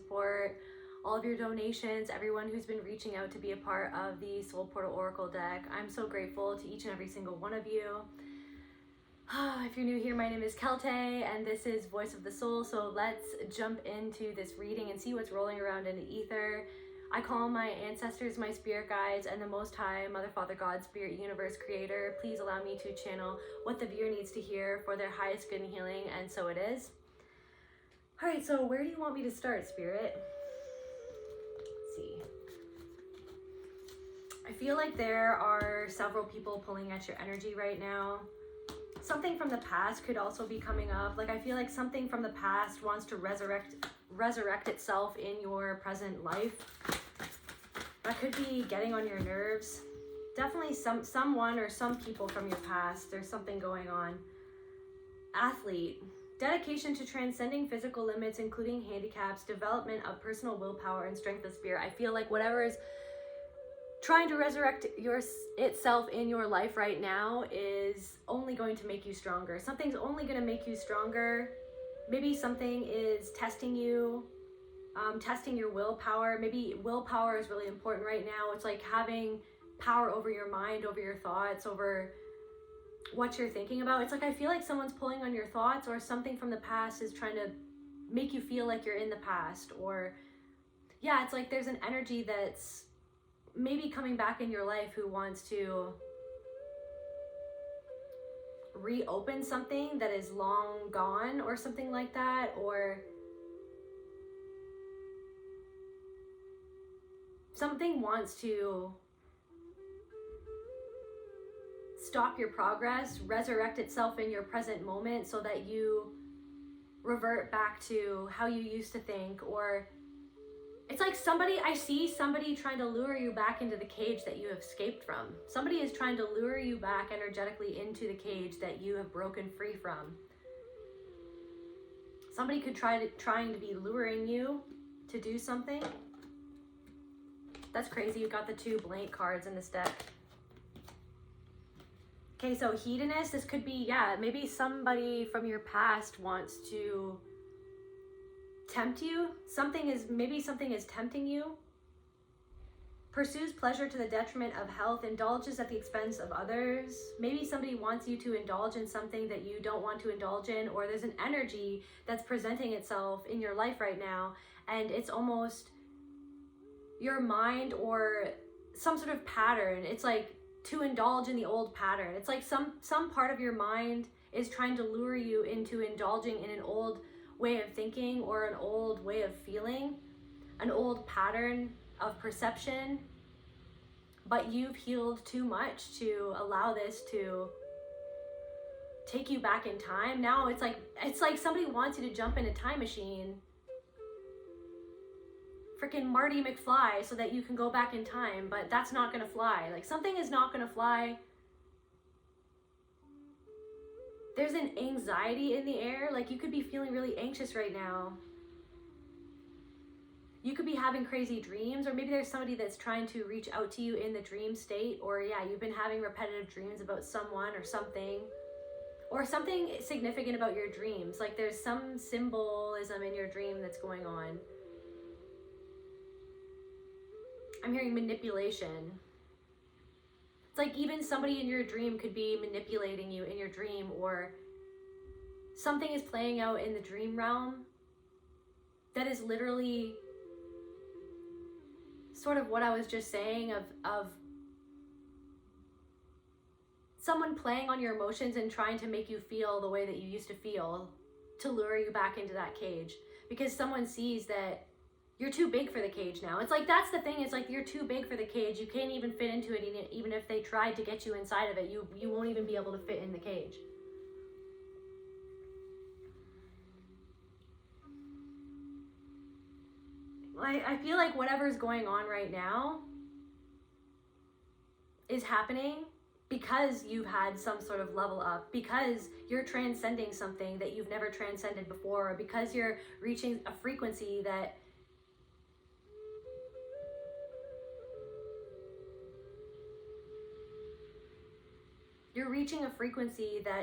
support, all of your donations, everyone who's been reaching out to be a part of the Soul Portal Oracle deck. I'm so grateful to each and every single one of you. If you're new here, my name is Kelte, and this is Voice of the Soul. So let's jump into this reading and see what's rolling around in the ether. I call my ancestors my spirit guides and the Most High, Mother, Father, God, Spirit, Universe, Creator. Please allow me to channel what the viewer needs to hear for their highest good and healing, and so it is. All right, so where do you want me to start, Spirit? Let's see. I feel like there are several people pulling at your energy right now. Something from the past could also be coming up. Like, I feel like something from the past wants to resurrect itself in your present life. That could be getting on your nerves. Definitely someone or some people from your past. There's something going on. Athlete. Dedication to transcending physical limits, including handicaps, development of personal willpower and strength of spirit. I feel like whatever is trying to resurrect itself in your life right now is only going to make you stronger. Something's only going to make you stronger. Maybe something is testing you, testing your willpower. Maybe willpower is really important right now. It's like having power over your mind, over your thoughts, over what you're thinking about. It's like I feel like someone's pulling on your thoughts, or something from the past is trying to make you feel like you're in the past. Or yeah, it's like there's an energy that's maybe coming back in your life who wants to reopen something that is long gone or something like that. Or something wants to stop your progress, resurrect itself in your present moment so that you revert back to how you used to think. Or it's like I see somebody trying to lure you back into the cage that you have escaped from. Somebody is trying to lure you back energetically into the cage that you have broken free from. Somebody could trying to be luring you to do something. That's crazy. You got the 2 blank cards in this deck. Okay, so hedonist, this could be, yeah, maybe somebody from your past wants to tempt you. Maybe something is tempting you. Pursues pleasure to the detriment of health, indulges at the expense of others. Maybe somebody wants you to indulge in something that you don't want to indulge in, or there's an energy that's presenting itself in your life right now, and it's almost your mind or some sort of pattern. It's like to indulge in the old pattern. It's like some part of your mind is trying to lure you into indulging in an old way of thinking or an old way of feeling, an old pattern of perception, but you've healed too much to allow this to take you back in time. Now it's like somebody wants you to jump in a time machine, freaking Marty McFly, so that you can go back in time, but that's not gonna fly. Like, something is not gonna fly. There's an anxiety in the air. Like, you could be feeling really anxious right now. You could be having crazy dreams, or maybe there's somebody that's trying to reach out to you in the dream state, or yeah, you've been having repetitive dreams about someone or something significant about your dreams. Like, there's some symbolism in your dream that's going on. I'm hearing manipulation. It's like even somebody in your dream could be manipulating you in your dream, or something is playing out in the dream realm that is literally sort of what I was just saying of someone playing on your emotions and trying to make you feel the way that you used to feel to lure you back into that cage, because someone sees that you're too big for the cage now. It's like, that's the thing. It's like, you're too big for the cage. You can't even fit into it. Even if they tried to get you inside of it, you won't even be able to fit in the cage. I feel like whatever's going on right now is happening because you've had some sort of level up, because you're transcending something that you've never transcended before, or because you're reaching a frequency that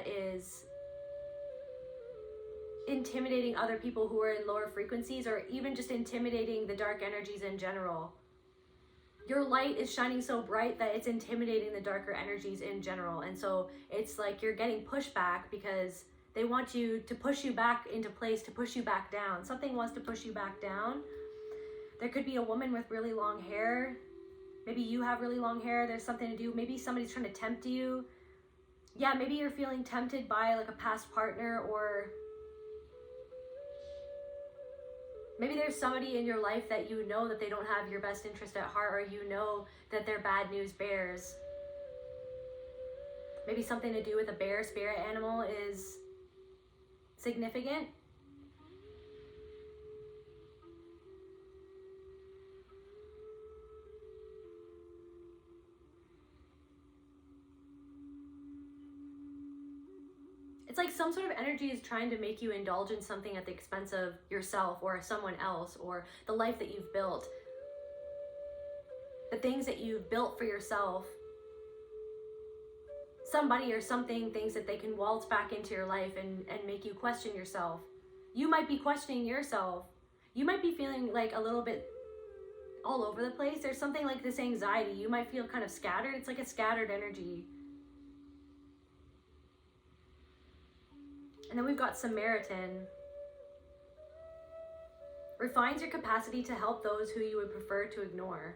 is intimidating other people who are in lower frequencies, or even just intimidating the dark energies in general. Your light is shining so bright that it's intimidating the darker energies in general. And so it's like you're getting pushback because they want you to push you back into place, to push you back down. Something wants to push you back down. There could be a woman with really long hair. Maybe you have really long hair. There's something to do. Maybe somebody's trying to tempt you. Yeah, maybe you're feeling tempted by like a past partner, or maybe there's somebody in your life that you know that they don't have your best interest at heart, or you know that they're bad news bears. Maybe something to do with a bear spirit animal is significant. It's like some sort of energy is trying to make you indulge in something at the expense of yourself or someone else, or the life that you've built. The things that you've built for yourself. Somebody or something thinks that they can waltz back into your life and make you question yourself. You might be questioning yourself. You might be feeling like a little bit all over the place. There's something like this anxiety. You might feel kind of scattered. It's like a scattered energy. And then we've got Samaritan. Refines your capacity to help those who you would prefer to ignore.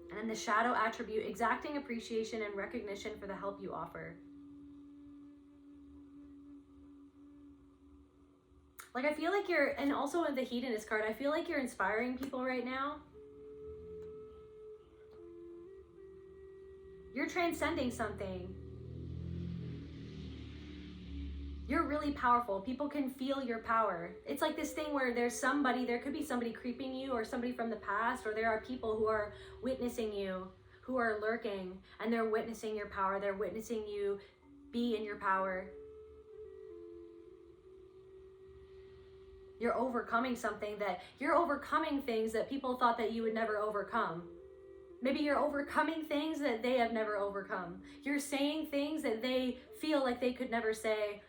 And then the shadow attribute, exacting appreciation and recognition for the help you offer. Like I feel like you're, and also in the hedonist card, I feel like you're inspiring people right now. You're transcending something. You're really powerful. People can feel your power. It's like this thing where there could be somebody creeping you, or somebody from the past, or there are people who are witnessing you, who are lurking, and they're witnessing your power. They're witnessing you be in your power. You're overcoming you're overcoming things that people thought that you would never overcome. Maybe you're overcoming things that they have never overcome. You're saying things that they feel like they could never say.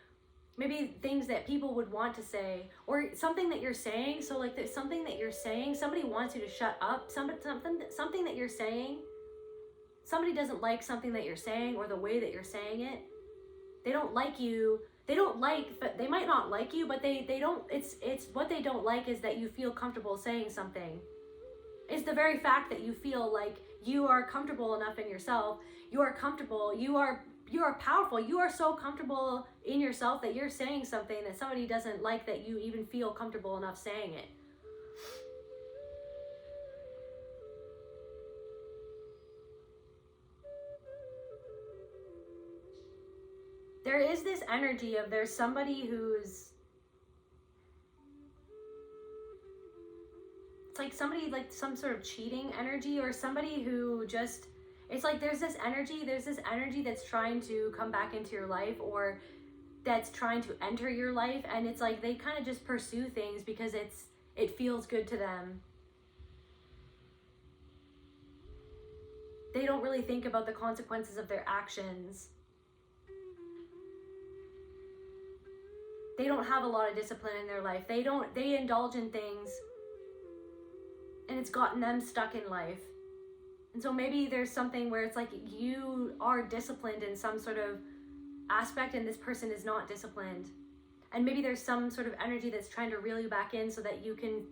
Maybe things that people would want to say, or something that you're saying. So like there's something that you're saying, somebody wants you to shut up. Something that you're saying, somebody doesn't like something that you're saying, or the way that you're saying it. They don't like you. But they might not like you, but they don't, it's what they don't like is that you feel comfortable saying something. It's the very fact that you feel like you are comfortable enough in yourself. You are comfortable. You are powerful. You are so comfortable in yourself that you're saying something that somebody doesn't like, that you even feel comfortable enough saying it. There is this energy of there's somebody who's, it's like somebody, like some sort of cheating energy, or somebody who just, it's like there's this energy that's trying to come back into your life, or that's trying to enter your life, and it's like they kind of just pursue things because it feels good to them. They don't really think about the consequences of their actions. They don't have a lot of discipline in their life. They indulge in things, and it's gotten them stuck in life. And so maybe there's something where it's like you are disciplined in some sort of aspect, and this person is not disciplined. And maybe there's some sort of energy that's trying to reel you back in so that you can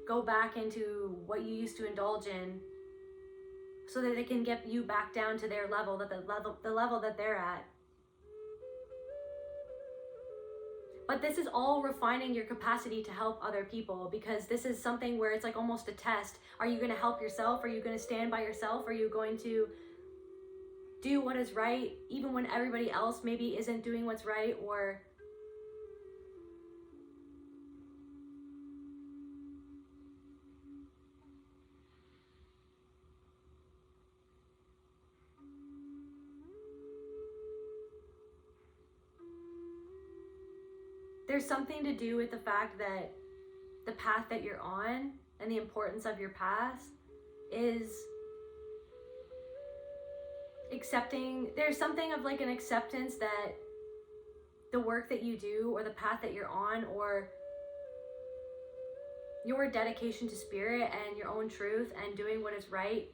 go back into what you used to indulge in, so that they can get you back down to their level, the level that they're at. But this is all refining your capacity to help other people, because this is something where it's like almost a test. Are you going to help yourself? Are you going to stand by yourself? Are you going to do what is right even when everybody else maybe isn't doing what's right? Or there's something to do with the fact that the path that you're on and the importance of your past is accepting. There's something of like an acceptance that the work that you do or the path that you're on, or your dedication to spirit and your own truth and doing what is right,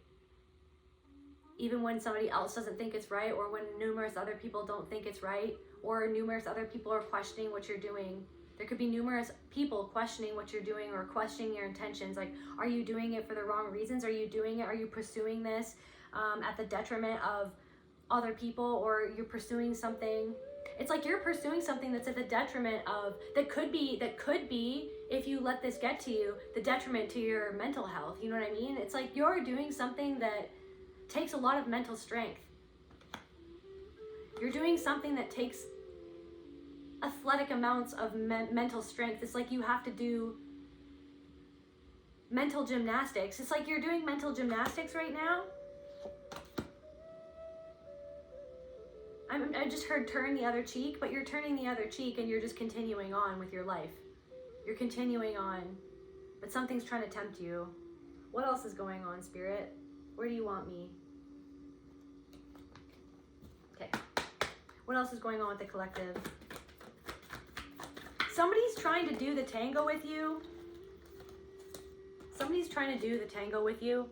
even when somebody else doesn't think it's right, or when numerous other people don't think it's right, or numerous other people are questioning what you're doing. There could be numerous people questioning what you're doing or questioning your intentions. Like, are you doing it for the wrong reasons? Are you doing it? Are you pursuing this at the detriment of other people, or you're pursuing something? It's like you're pursuing something that's at the detriment of, that could be, if you let this get to you, the detriment to your mental health. You know what I mean? It's like you're doing something that takes a lot of mental strength. You're doing something that takes athletic amounts of mental strength. It's like you have to do mental gymnastics. It's like you're doing mental gymnastics right now. I just heard turn the other cheek, but you're turning the other cheek and you're just continuing on with your life. You're continuing on, but something's trying to tempt you. What else is going on, Spirit? Where do you want me? Okay. What else is going on with the collective? Somebody's trying to do the tango with you. Somebody's trying to do the tango with you.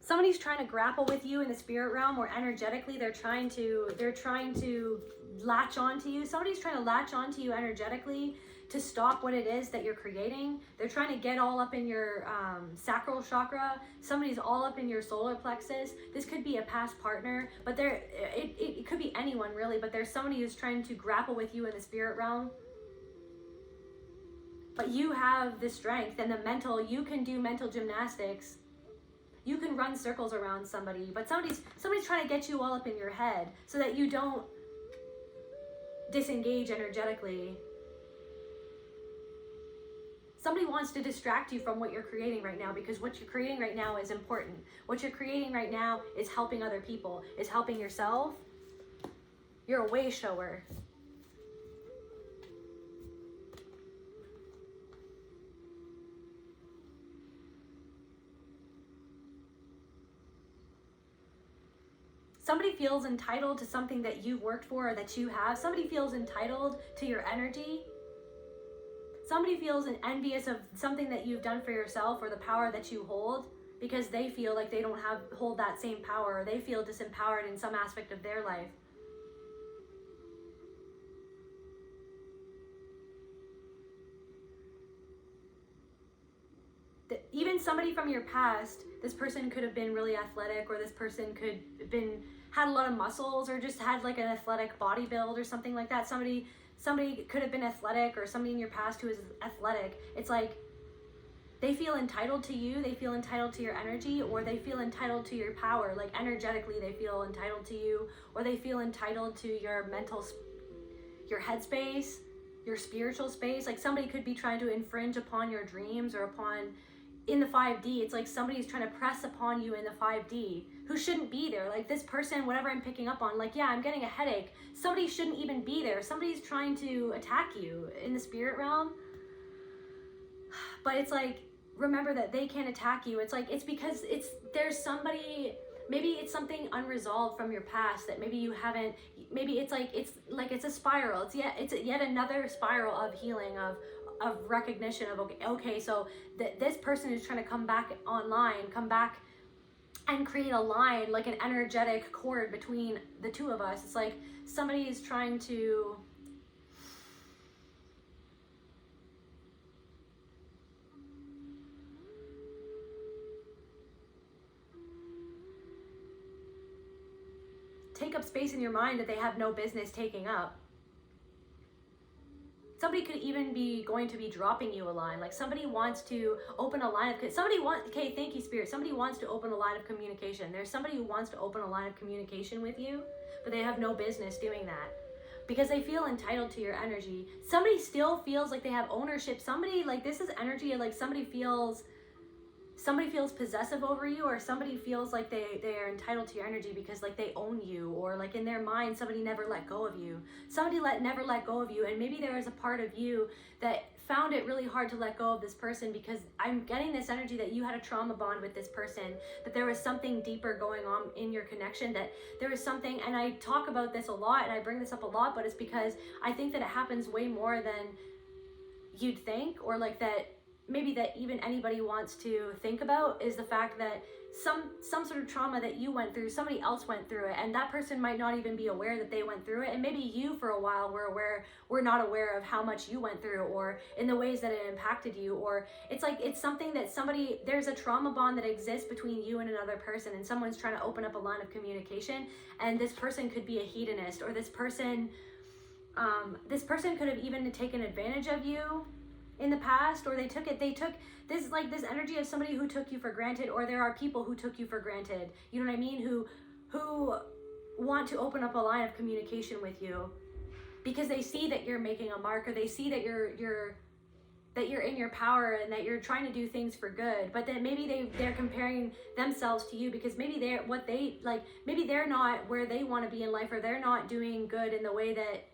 Somebody's trying to grapple with you in the spirit realm, or energetically they're trying to latch onto you. Somebody's trying to latch onto you energetically to stop what it is that you're creating. They're trying to get all up in your sacral chakra. Somebody's all up in your solar plexus. This could be a past partner, but it could be anyone really, but there's somebody who's trying to grapple with you in the spirit realm. But you have the strength and the mental, you can do mental gymnastics. You can run circles around somebody, but somebody's trying to get you all up in your head so that you don't disengage energetically. Somebody wants to distract you from what you're creating right now, because what you're creating right now is important. What you're creating right now is helping other people, is helping yourself. You're a way shower. Somebody feels entitled to something that you've worked for or that you have. Somebody feels entitled to your energy. Somebody feels envious of something that you've done for yourself or the power that you hold, because they feel like they don't hold that same power, or they feel disempowered in some aspect of their life. Even somebody from your past, this person could have been really athletic, or this person could have had a lot of muscles, or just had like an athletic body build or something like that. Somebody could have been athletic, or somebody in your past who is athletic. It's like they feel entitled to you, they feel entitled to your energy, or they feel entitled to your power. Like energetically they feel entitled to you, or they feel entitled to your mental, your headspace, your spiritual space. Like somebody could be trying to infringe upon your dreams, or upon in the 5D. It's like somebody's trying to press upon you in the 5D who shouldn't be there. Like this person, whatever I'm picking up on, like, yeah, I'm getting a headache. Somebody shouldn't even be there. Somebody's trying to attack you in the spirit realm. But it's like, remember that they can't attack you. It's like, it's because there's somebody, maybe it's something unresolved from your past that maybe you haven't, maybe it's a spiral. It's yet another spiral of healing, of recognition of, okay, so this person is trying to come back online, come back and create a line, like an energetic cord between the two of us. It's like somebody is trying to take up space in your mind that they have no business taking up. Somebody could even be going to be dropping you a line. Like somebody wants to open a line of, okay, thank you, Spirit. Somebody wants to open a line of communication. There's somebody who wants to open a line of communication with you, but they have no business doing that because they feel entitled to your energy. Somebody still feels like they have ownership. Somebody, like, this is energy, like somebody feels somebody feels possessive over you, or somebody feels like they are entitled to your energy because like they own you, or like in their mind somebody never let go of you. Somebody never let go of you, and maybe there is a part of you that found it really hard to let go of this person, because I'm getting this energy that you had a trauma bond with this person, that there was something deeper going on in your connection, that there was something, and I talk about this a lot and I bring this up a lot, but it's because I think that it happens way more than you'd think, or like that maybe that even anybody wants to think about, is the fact that some sort of trauma that you went through, somebody else went through it, and that person might not even be aware that they went through it, and maybe you for a while were not aware of how much you went through, or in the ways that it impacted you, or it's like it's something that there's a trauma bond that exists between you and another person, and someone's trying to open up a line of communication, and this person could be a hedonist, or this person could have even taken advantage of you in the past, or they took this energy of somebody who took you for granted, or there are people who took you for granted, you know what I mean, who want to open up a line of communication with you because they see that you're making a mark, or they see that you're in your power and that you're trying to do things for good, but then maybe they're comparing themselves to you because maybe they're not where they want to be in life, or they're not doing good in the way that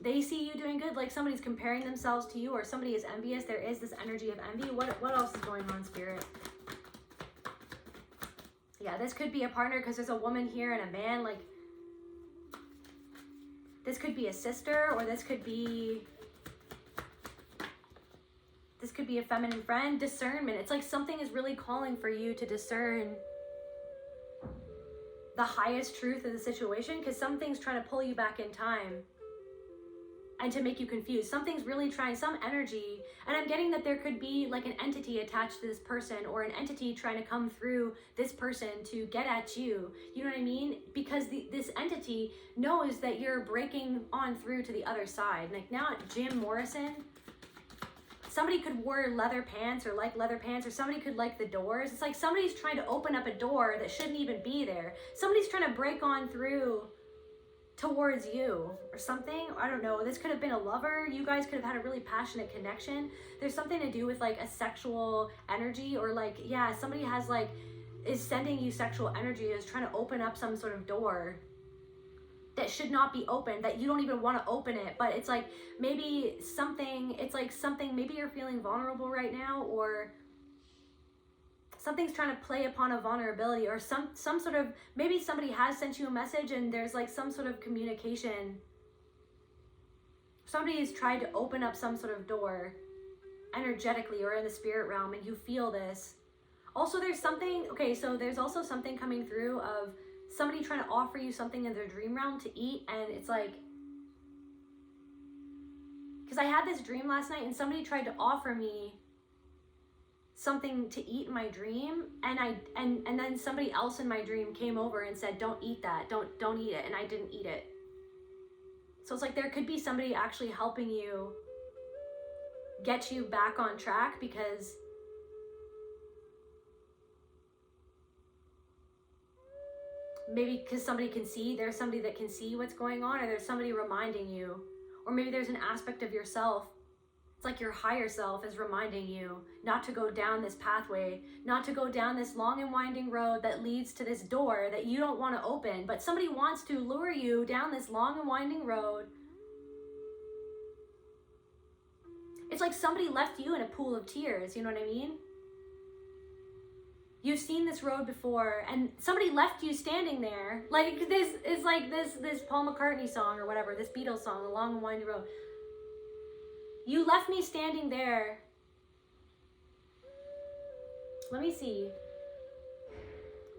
they see you doing good, like somebody's comparing themselves to you, or somebody is envious. There is this energy of envy. What else is going on, Spirit? Yeah, this could be a partner, because there's a woman here and a man. Like, this could be a sister, or this could be a feminine friend. Discernment. It's like something is really calling for you to discern the highest truth of the situation, because something's trying to pull you back in time and to make you confused. Something's really trying, some energy, and I'm getting that there could be like an entity attached to this person, or an entity trying to come through this person to get at you. You know what I mean? Because this entity knows that you're breaking on through to the other side. Like now, Jim Morrison, somebody could wear leather pants, or like leather pants, or somebody could like the doors. It's like somebody's trying to open up a door that shouldn't even be there. Somebody's trying to break on through towards you or something. I don't know. This could have been a lover. You guys could have had a really passionate connection. There's something to do with like a sexual energy, or like, yeah, somebody has like, is sending you sexual energy, is trying to open up some sort of door that should not be open, that you don't even want to open it. But it's like maybe something, maybe you're feeling vulnerable right now, or something's trying to play upon a vulnerability, or some sort of, maybe somebody has sent you a message and there's like some sort of communication. Somebody has tried to open up some sort of door energetically or in the spirit realm, and you feel this. Also, there's something, okay, so there's also something coming through of somebody trying to offer you something in their dream realm to eat, and it's like, because I had this dream last night and somebody tried to offer me something to eat in my dream, and then somebody else in my dream came over and said, don't eat that, don't eat it, and I didn't eat it. So it's like there could be somebody actually helping you get you back on track, because maybe because somebody can see, there's somebody that can see what's going on, or there's somebody reminding you, or maybe there's an aspect of yourself. It's like your higher self is reminding you not to go down this pathway, not to go down this long and winding road that leads to this door that you don't want to open, but somebody wants to lure you down this long and winding road. It's like somebody left you in a pool of tears, you know what I mean? You've seen this road before, and somebody left you standing there. Like this is like this Paul McCartney song or whatever, this Beatles song, The Long and Winding Road. You left me standing there. Let me see.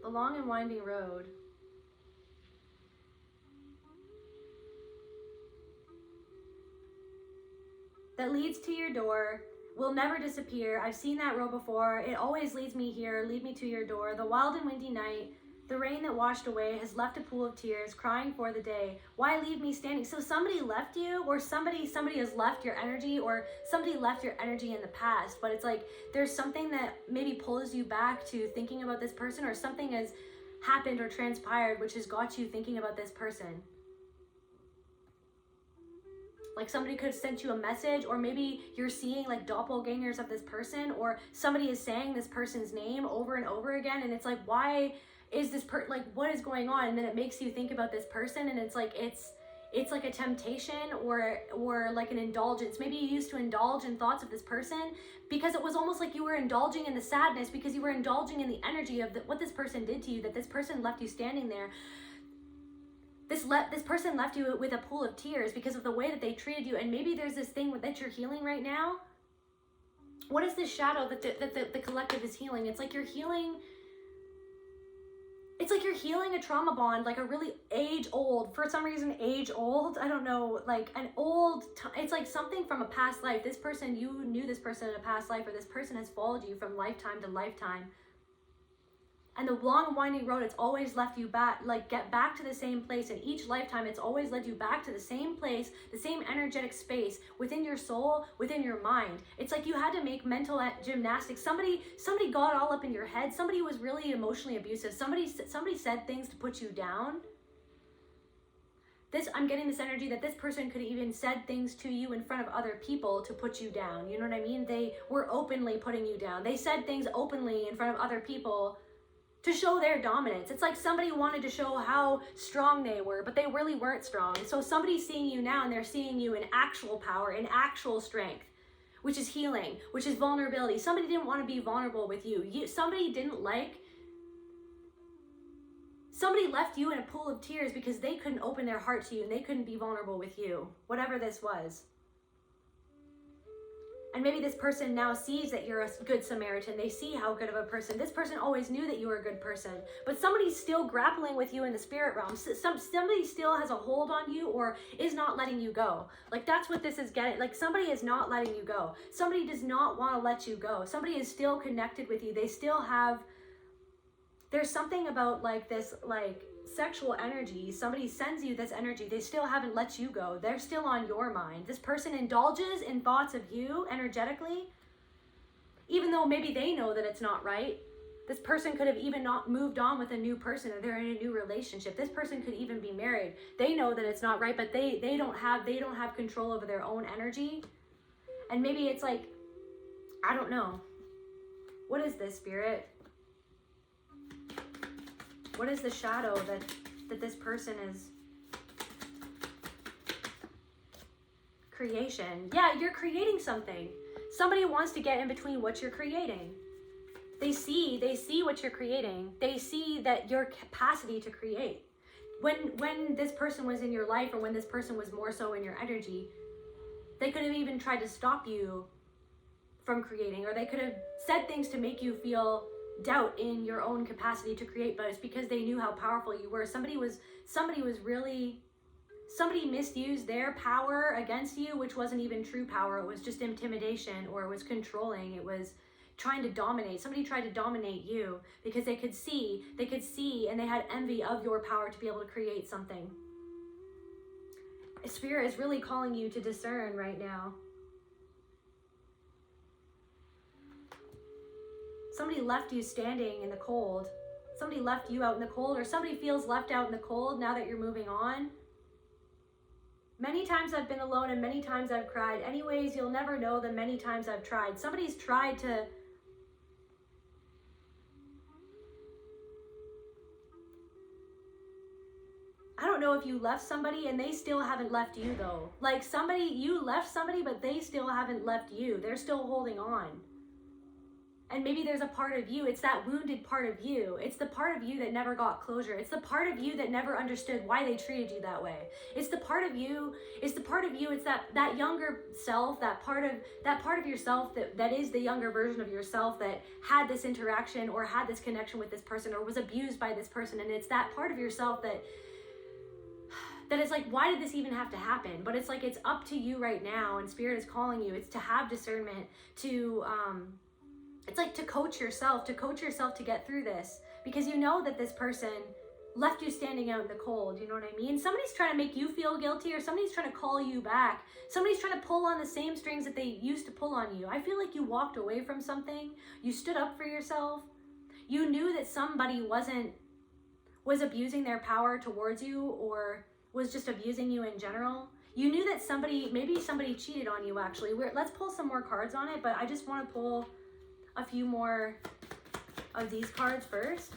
The long and winding road. That leads to your door will never disappear. I've seen that road before. It always leads me here, lead me to your door. The wild and windy night, the rain that washed away has left a pool of tears, crying for the day. Why leave me standing? So somebody left you, or somebody has left your energy, or somebody left your energy in the past. But it's like there's something that maybe pulls you back to thinking about this person, or something has happened or transpired which has got you thinking about this person. Like somebody could have sent you a message, or maybe you're seeing like doppelgangers of this person, or somebody is saying this person's name over and over again, and it's like, why is this like, what is going on? And then it makes you think about this person, and it's like like a temptation or like an indulgence. Maybe you used to indulge in thoughts of this person because it was almost like you were indulging in the sadness, because you were indulging in the energy of what this person did to you, that this person left you standing there. This person left you with a pool of tears because of the way that they treated you. And maybe there's this thing that you're healing right now. What is this shadow that the collective is healing? It's like you're healing. It's like you're healing a trauma bond, like a really for some reason, I don't know, like an it's like something from a past life. This person, you knew this person in a past life, or this person has followed you from lifetime to lifetime. And the long winding road, it's always left you back, like get back to the same place. In each lifetime, it's always led you back to the same place, the same energetic space within your soul, within your mind. It's like you had to make mental gymnastics. Somebody got all up in your head. Somebody was really emotionally abusive. Somebody said things to put you down. I'm getting this energy that this person could have even said things to you in front of other people to put you down. You know what I mean? They were openly putting you down. They said things openly in front of other people to show their dominance. It's like somebody wanted to show how strong they were, but they really weren't strong. So somebody's seeing you now, and they're seeing you in actual power, in actual strength, which is healing, which is vulnerability. Somebody didn't want to be vulnerable with you. Somebody left you in a pool of tears because they couldn't open their heart to you, and they couldn't be vulnerable with you, whatever this was. And maybe this person now sees that you're a good Samaritan. They see how good of a person. This person always knew that you were a good person. But somebody's still grappling with you in the spirit realm. Somebody still has a hold on you, or is not letting you go. Like, that's what this is getting. Like, somebody is not letting you go. Somebody does not want to let you go. Somebody is still connected with you. They still have... There's something about like this, like, sexual energy. Somebody sends you this energy. They still haven't let you go. They're still on your mind. This person indulges in thoughts of you energetically, even though maybe they know that it's not right. This person could have even not moved on with a new person, or they're in a new relationship. This person could even be married. They know that it's not right, but they don't have control over their own energy. And maybe it's like, I don't know. What is this, Spirit? What is the shadow that this person is? Creation. Yeah, you're creating something. Somebody wants to get in between what you're creating. They see what you're creating. They see that your capacity to create. When this person was in your life, or when this person was more so in your energy, they could have even tried to stop you from creating, or they could have said things to make you feel doubt in your own capacity to create, but it's because they knew how powerful you were. Somebody misused their power against you, which wasn't even true power. It was just intimidation, or it was controlling. It was trying to dominate. Somebody tried to dominate you because they could see, and they had envy of your power to be able to create something. Spirit is really calling you to discern right now. Somebody left you standing in the cold. Somebody left you out in the cold, or somebody feels left out in the cold now that you're moving on. Many times I've been alone, and many times I've cried. Anyways, you'll never know the many times I've tried. Somebody's tried to... I don't know if you left somebody and they still haven't left you, though. Like, you left somebody, but they still haven't left you. They're still holding on. And maybe there's a part of you, it's that wounded part of you. It's the part of you that never got closure. It's the part of you that never understood why they treated you that way. It's the part of you, it's that younger self, that part of yourself that is the younger version of yourself that had this interaction or had this connection with this person or was abused by this person. And it's that part of yourself that is like, why did this even have to happen? But it's like, it's up to you right now, and Spirit is calling you. It's to have discernment, to it's like to coach yourself to get through this, because you know that this person left you standing out in the cold. You know what I mean? Somebody's trying to make you feel guilty, or somebody's trying to call you back. Somebody's trying to pull on the same strings that they used to pull on you. I feel like you walked away from something. You stood up for yourself. You knew that somebody was abusing their power towards you, or was just abusing you in general. You knew that maybe somebody cheated on you actually. Let's pull some more cards on it, but I just want to pull a few more of these cards first.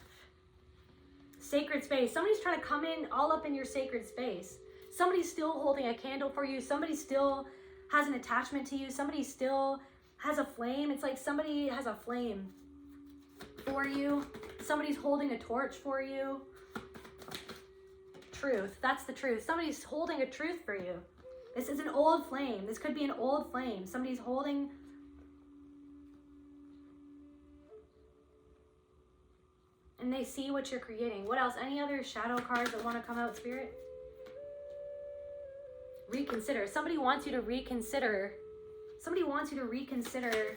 Sacred space. Somebody's trying to come in all up in your sacred space. Somebody's still holding a candle for you. Somebody still has an attachment to you. Somebody still has a flame. It's like somebody has a flame for you. Somebody's holding a torch for you. Truth. That's the truth. Somebody's holding a truth for you. This is an old flame. This could be an old flame. Somebody's holding... and they see what you're creating. What else? Any other shadow cards that want to come out, Spirit? Reconsider. Somebody wants you to reconsider. Somebody wants you to reconsider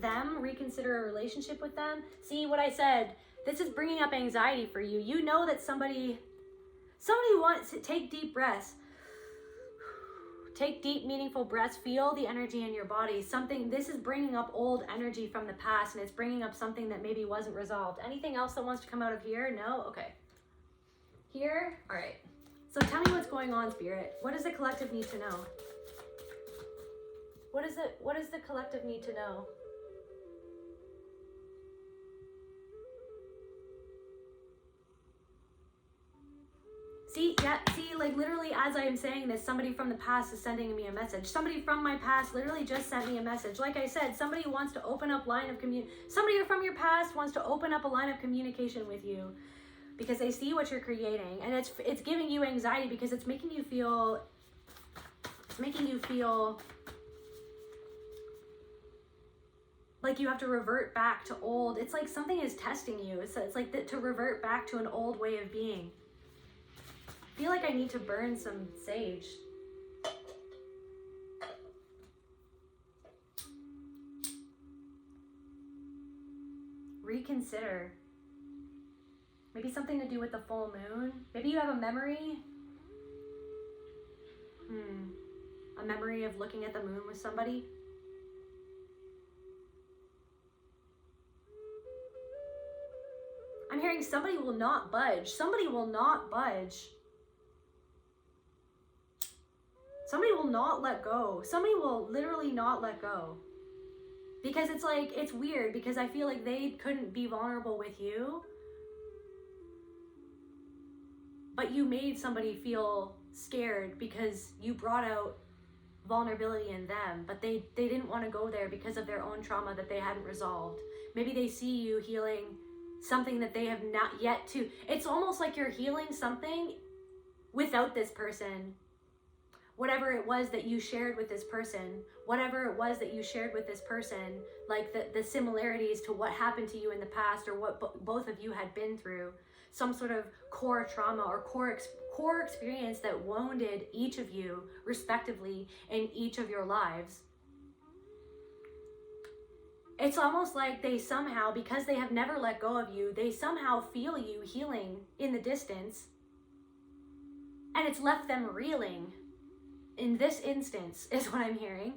them, reconsider a relationship with them. See what I said? This is bringing up anxiety for you. You know that somebody wants to take deep breaths. Take deep, meaningful breaths. Feel the energy in your body. This is bringing up old energy from the past, and it's bringing up something that maybe wasn't resolved. Anything else that wants to come out of here? No? Okay. Here? All right. So tell me what's going on, Spirit. What does the collective need to know? What does the collective need to know? See, like literally as I am saying this, somebody from the past is sending me a message. Somebody from my past literally just sent me a message. Like I said, somebody wants to open up somebody from your past wants to open up a line of communication with you because they see what you're creating, and it's giving you anxiety because it's making you feel like you have to revert back to old. It's like something is testing you. It's like to revert back to an old way of being. I feel like I need to burn some sage. Reconsider. Maybe something to do with the full moon. Maybe you have a memory. A memory of looking at the moon with somebody. I'm hearing somebody will not budge. Somebody will not budge. Somebody will not let go. Somebody will literally not let go. Because it's like, it's weird because I feel like they couldn't be vulnerable with you. But you made somebody feel scared because you brought out vulnerability in them. But they didn't want to go there because of their own trauma that they hadn't resolved. Maybe they see you healing something that they have not yet to. It's almost like you're healing something without this person. Whatever it was that you shared with this person, like the similarities to what happened to you in the past or what both of you had been through, some sort of core trauma or core experience that wounded each of you respectively in each of your lives. It's almost like they somehow, because they have never let go of you, they somehow feel you healing in the distance, and it's left them reeling. In this instance is what I'm hearing.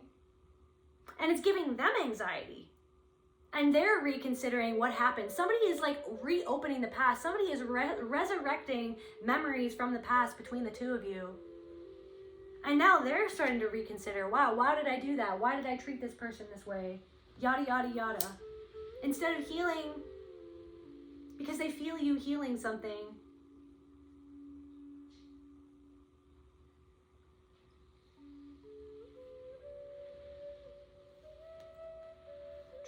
And it's giving them anxiety. And they're reconsidering what happened. Somebody is like reopening the past. Somebody is resurrecting memories from the past between the two of you. And now they're starting to reconsider, wow, why did I do that? Why did I treat this person this way? Yada, yada, yada. Instead of healing, because they feel you healing something.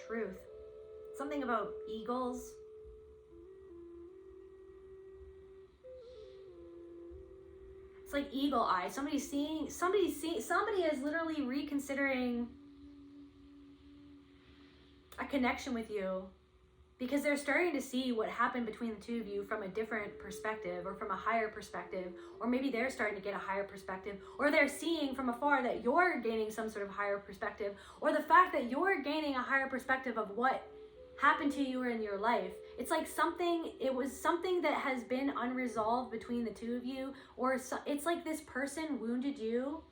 Truth. Something about eagles. It's like eagle eye. Somebody is literally reconsidering a connection with you because they're starting to see what happened between the two of you from a different perspective or from a higher perspective, or maybe they're starting to get a higher perspective, or they're seeing from afar that you're gaining some sort of higher perspective, or the fact that you're gaining a higher perspective of what happened to you in your life. It's like it was something that has been unresolved between the two of you, or it's like this person wounded you.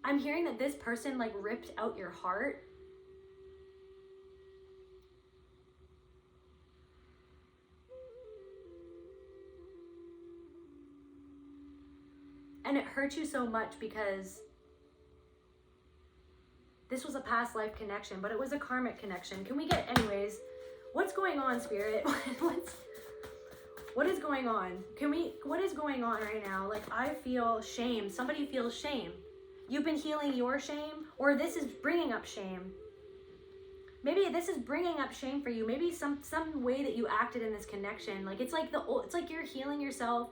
I'm hearing that this person like ripped out your heart. And it hurts you so much because this was a past life connection, but it was a karmic connection. Can we get, anyways, what's going on, Spirit? What is going on? What is going on right now? Like, I feel shame. Somebody feels shame. You've been healing your shame, or this is bringing up shame. Maybe this is bringing up shame for you. Maybe some way that you acted in this connection. Like, it's like you're healing yourself.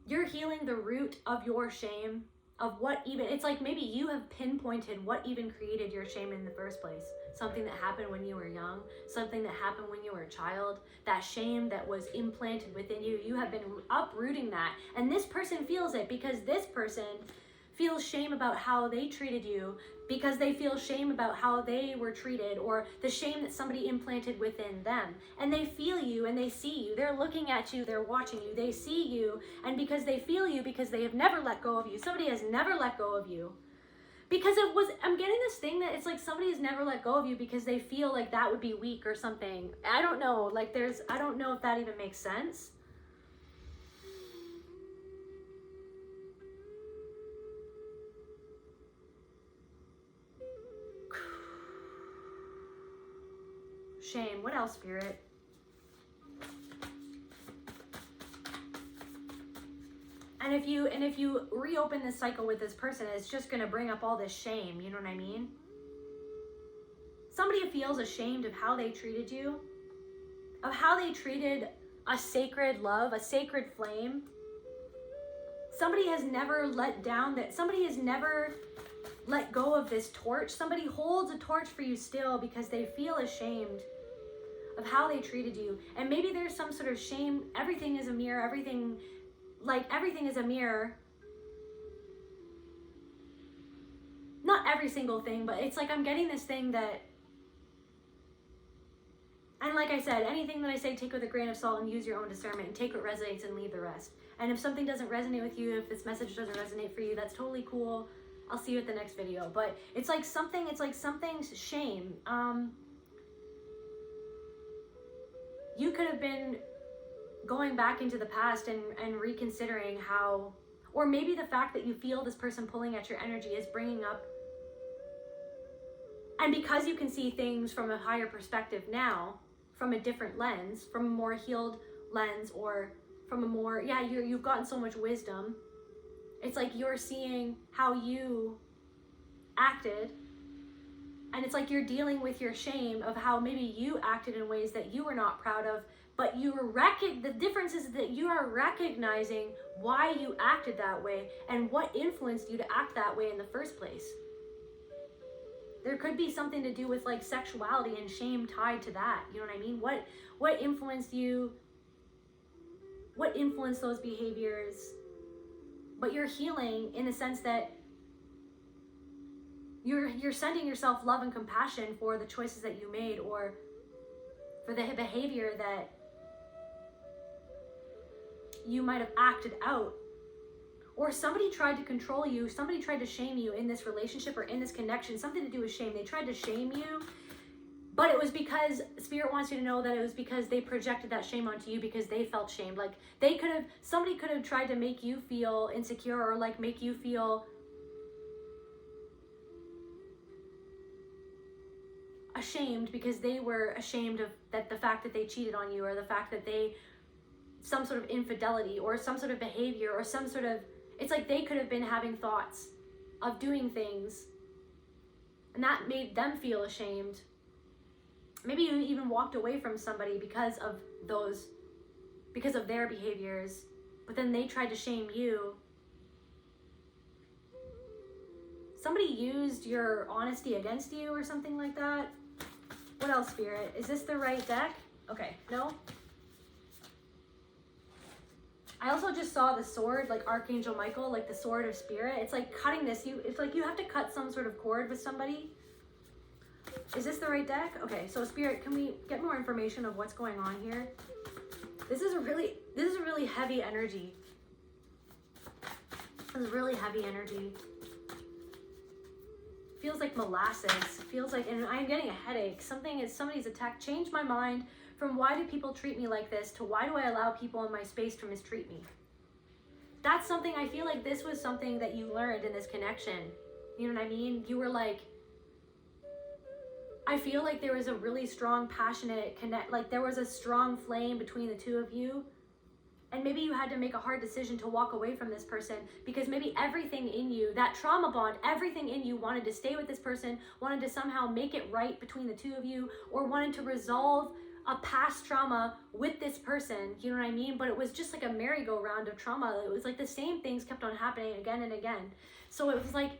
You're healing the root of your shame, of what even, it's like maybe you have pinpointed what even created your shame in the first place. Something that happened when you were young, something that happened when you were a child, that shame that was implanted within you. You have been uprooting that. And this person feels it because this person feels shame about how they treated you, because they feel shame about how they were treated, or the shame that somebody implanted within them. And they feel you and they see you. They're looking at you, they're watching you, they see you. And because they feel you, because they have never let go of you, somebody has never let go of you. Because I'm getting this thing that it's like somebody has never let go of you because they feel like that would be weak or something. I don't know, like I don't know if that even makes sense. Shame. What else, Spirit? And if you reopen this cycle with this person, it's just going to bring up all this shame. You know what I mean? Somebody feels ashamed of how they treated you, of how they treated a sacred love, a sacred flame. Somebody has never let down that. Somebody has never let go of this torch. Somebody holds a torch for you still because they feel ashamed of how they treated you. And maybe there's some sort of shame. Everything is a mirror. Everything is a mirror. Not every single thing, but it's like I'm getting this thing that, and like I said, anything that I say, take with a grain of salt and use your own discernment and take what resonates and leave the rest. And if something doesn't resonate with you, if this message doesn't resonate for you, that's totally cool. I'll see you at the next video. But it's like something's shame. You could have been going back into the past and reconsidering how, or maybe the fact that you feel this person pulling at your energy is bringing up, and because you can see things from a higher perspective now, from a different lens, from a more healed lens, or from a more, you've gotten so much wisdom. It's like you're seeing how you acted, and it's like you're dealing with your shame of how maybe you acted in ways that you were not proud of, but the difference is that you are recognizing why you acted that way and what influenced you to act that way in the first place. There could be something to do with like sexuality and shame tied to that. You know what I mean? What influenced you? What influenced those behaviors? But you're healing in the sense that you're sending yourself love and compassion for the choices that you made, or for the behavior that you might have acted out. Or somebody tried to control you, somebody tried to shame you in this relationship or in this connection, something to do with shame. They tried to shame you, but it was because Spirit wants you to know that it was because they projected that shame onto you because they felt shamed. Like somebody could have tried to make you feel insecure, or like make you feel ashamed because they were ashamed of the fact that they cheated on you, or the fact that some sort of infidelity or some sort of behavior or some sort of, it's like they could have been having thoughts of doing things and that made them feel ashamed. Maybe you even walked away from somebody because of their behaviors, but then they tried to shame you. Somebody used your honesty against you or something like that. What else, Spirit? Is this the right deck? Okay, no? I also just saw the sword, like Archangel Michael, like the sword of Spirit. It's like cutting this. It's like you have to cut some sort of cord with somebody. Is this the right deck? Okay, so Spirit, can we get more information of what's going on here? This is a really heavy energy. This is really heavy energy. Feels like molasses. Feels like, and I'm getting a headache. Somebody's attacked. Change my mind From why do people treat me like this to why do I allow people in my space to mistreat me? That's something, I feel like this was something that you learned in this connection. You know what I mean? You were like, I feel like there was a really strong, passionate connect, like there was a strong flame between the two of you. And maybe you had to make a hard decision to walk away from this person because maybe everything in you, that trauma bond, everything in you wanted to stay with this person, wanted to somehow make it right between the two of you, or wanted to resolve a past trauma with this person, you know what I mean? But it was just like a merry-go-round of trauma. It was like the same things kept on happening again and again. So it was like,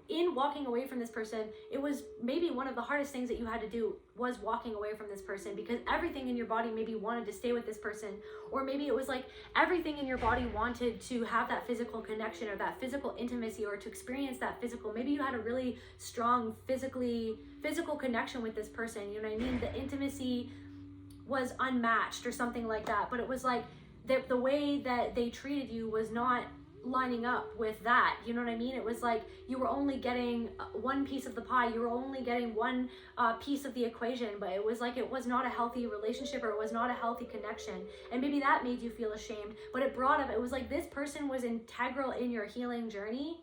in walking away from this person, it was maybe one of the hardest things that you had to do was walking away from this person, because everything in your body maybe wanted to stay with this person, or maybe it was like everything in your body wanted to have that physical connection or that physical intimacy or to experience that physical. Maybe you had a really strong physical connection with this person, you know what I mean? The intimacy was unmatched or something like that, but it was like the way that they treated you was not lining up with that, you know what I mean? It was like you were only getting one piece of the pie, you were only getting one piece of the equation, but it was like it was not a healthy relationship, or it was not a healthy connection, and maybe that made you feel ashamed. But it brought up, it was like this person was integral in your healing journey.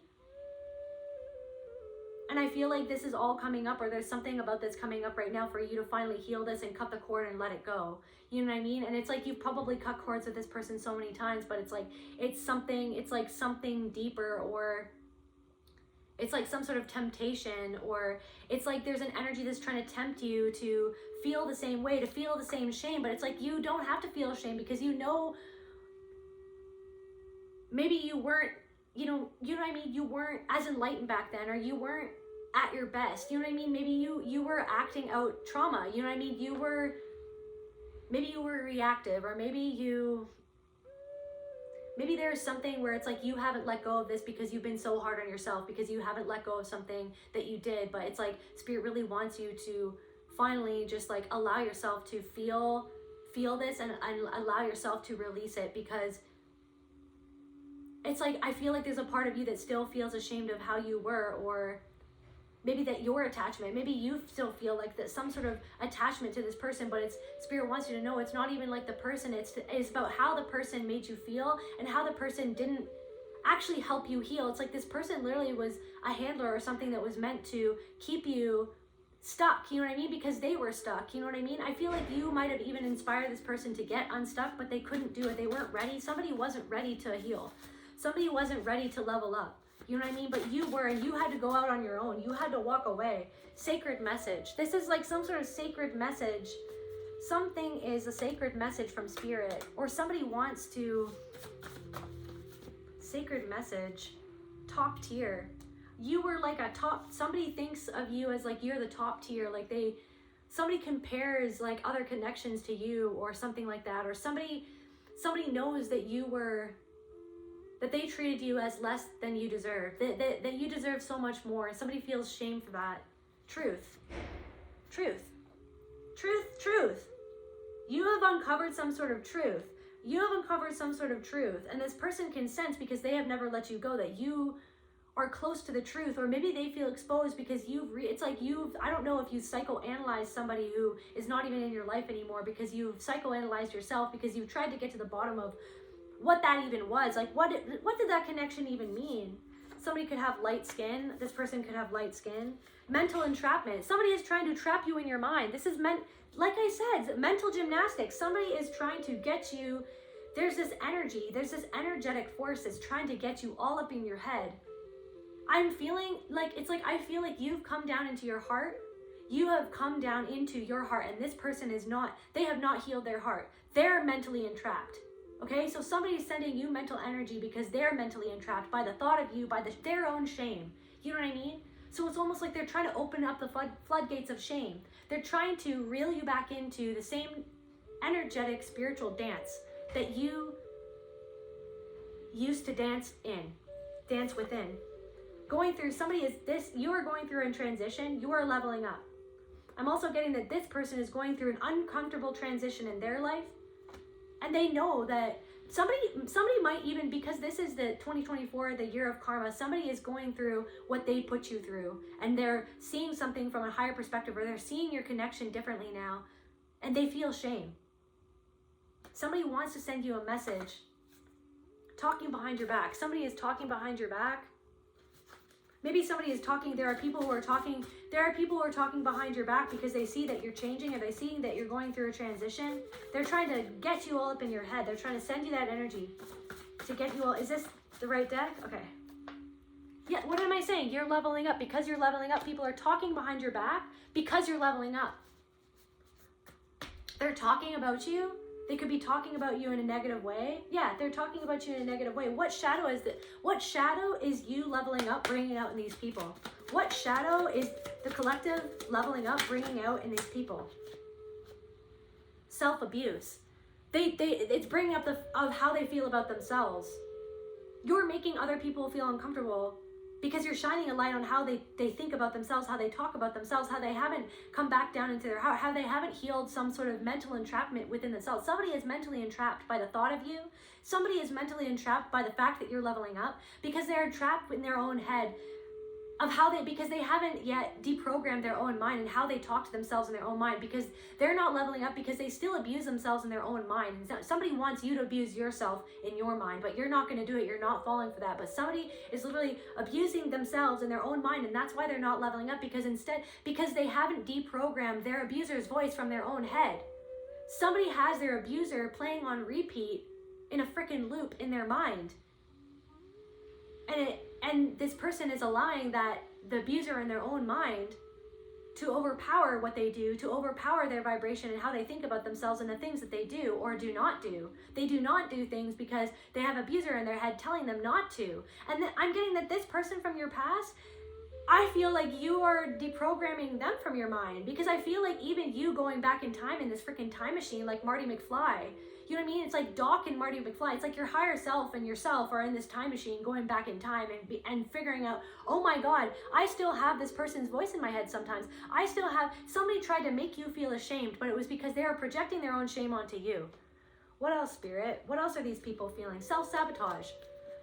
And I feel like this is all coming up, or there's something about this coming up right now for you to finally heal this and cut the cord and let it go. You know what I mean? And it's like you've probably cut cords with this person so many times, but it's like something deeper, or it's like some sort of temptation, or it's like there's an energy that's trying to tempt you to feel the same way, to feel the same shame. But it's like you don't have to feel shame, because you know, maybe you weren't, you know what I mean? You weren't as enlightened back then, or you weren't at your best. You know what I mean? Maybe you were acting out trauma. You know what I mean? Maybe you were reactive, or maybe there's something where it's like you haven't let go of this because you've been so hard on yourself, because you haven't let go of something that you did. But it's like Spirit really wants you to finally just like allow yourself to feel this and allow yourself to release it, because it's like, I feel like there's a part of you that still feels ashamed of how you were, or maybe that your attachment, maybe you still feel like that some sort of attachment to this person, but it's Spirit wants you to know it's not even like the person, it's about how the person made you feel and how the person didn't actually help you heal. It's like this person literally was a handler or something that was meant to keep you stuck, you know what I mean? Because they were stuck, you know what I mean? I feel like you might have even inspired this person to get unstuck, but they couldn't do it. They weren't ready. Somebody wasn't ready to heal. Somebody wasn't ready to level up. You know what I mean? But you were, and you had to go out on your own. You had to walk away. Sacred message. This is like some sort of sacred message. Something is a sacred message from Spirit, or somebody wants to, sacred message, top tier. You were like a top, somebody thinks of you as like you're the top tier, like somebody compares like other connections to you or something like that, or somebody knows that you were, that they treated you as less than you deserve, that you deserve so much more, and somebody feels shame for that. Truth. You have uncovered some sort of truth. And this person can sense, because they have never let you go, that you are close to the truth. Or maybe they feel exposed because I don't know if you psychoanalyze somebody who is not even in your life anymore, because you've psychoanalyzed yourself, because you've tried to get to the bottom of what that even was. Like, what did that connection even mean? Somebody could have light skin. This person could have light skin. Mental entrapment. Somebody is trying to trap you in your mind. This is like I said, mental gymnastics. Somebody is trying to get you. There's this energy. There's this energetic force that's trying to get you all up in your head. I'm feeling like, it's like, I feel like you've come down into your heart. You have come down into your heart, and this person is not, they have not healed their heart. They're mentally entrapped. Okay, so somebody's sending you mental energy because they're mentally entrapped by the thought of you, by their own shame. You know what I mean? So it's almost like they're trying to open up the floodgates of shame. They're trying to reel you back into the same energetic spiritual dance that you used to dance within. Going through, you are going through in transition, you are leveling up. I'm also getting that this person is going through an uncomfortable transition in their life. And they know that somebody might even, because this is the 2024, the year of karma, somebody is going through what they put you through, and they're seeing something from a higher perspective, or they're seeing your connection differently now, and they feel shame. Somebody wants to send you a message talking behind your back. Somebody is talking behind your back. Maybe somebody is talking, there are people who are talking behind your back because they see that you're changing, or they see that you're going through a transition. They're trying to get you all up in your head. They're trying to send you that energy to get you all, is this the right deck? Okay. Yeah, what am I saying? You're leveling up. Because you're leveling up, people are talking behind your back because you're leveling up. They're talking about you. They could be talking about you in a negative way. Yeah, they're talking about you in a negative way. What shadow is that? What shadow is you leveling up, bringing out in these people? What shadow is the collective leveling up, bringing out in these people? Self-abuse. It's bringing up of how they feel about themselves. You're making other people feel uncomfortable because you're shining a light on how they think about themselves, how they talk about themselves, how they haven't come back down into their heart, how they haven't healed some sort of mental entrapment within themselves. Somebody is mentally entrapped by the thought of you. Somebody is mentally entrapped by the fact that you're leveling up because they're trapped in their own head of because they haven't yet deprogrammed their own mind and how they talk to themselves in their own mind, because they're not leveling up because they still abuse themselves in their own mind. And somebody wants you to abuse yourself in your mind, but you're not going to do it. You're not falling for that. But somebody is literally abusing themselves in their own mind, and that's why they're not leveling up, because they haven't deprogrammed their abuser's voice from their own head. Somebody has their abuser playing on repeat in a freaking loop in their mind. And this person is allowing the abuser in their own mind to overpower what they do, to overpower their vibration and how they think about themselves and the things that they do or do not do. They do not do things because they have abuser in their head telling them not to. And I'm getting that this person from your past, I feel like you are deprogramming them from your mind, because I feel like even you going back in time in this freaking time machine like Marty McFly. You know what I mean? It's like Doc and Marty McFly. It's like your higher self and yourself are in this time machine going back in time and figuring out, oh my God, I still have this person's voice in my head sometimes. Somebody tried to make you feel ashamed, but it was because they are projecting their own shame onto you. What else, Spirit? What else are these people feeling? Self-sabotage.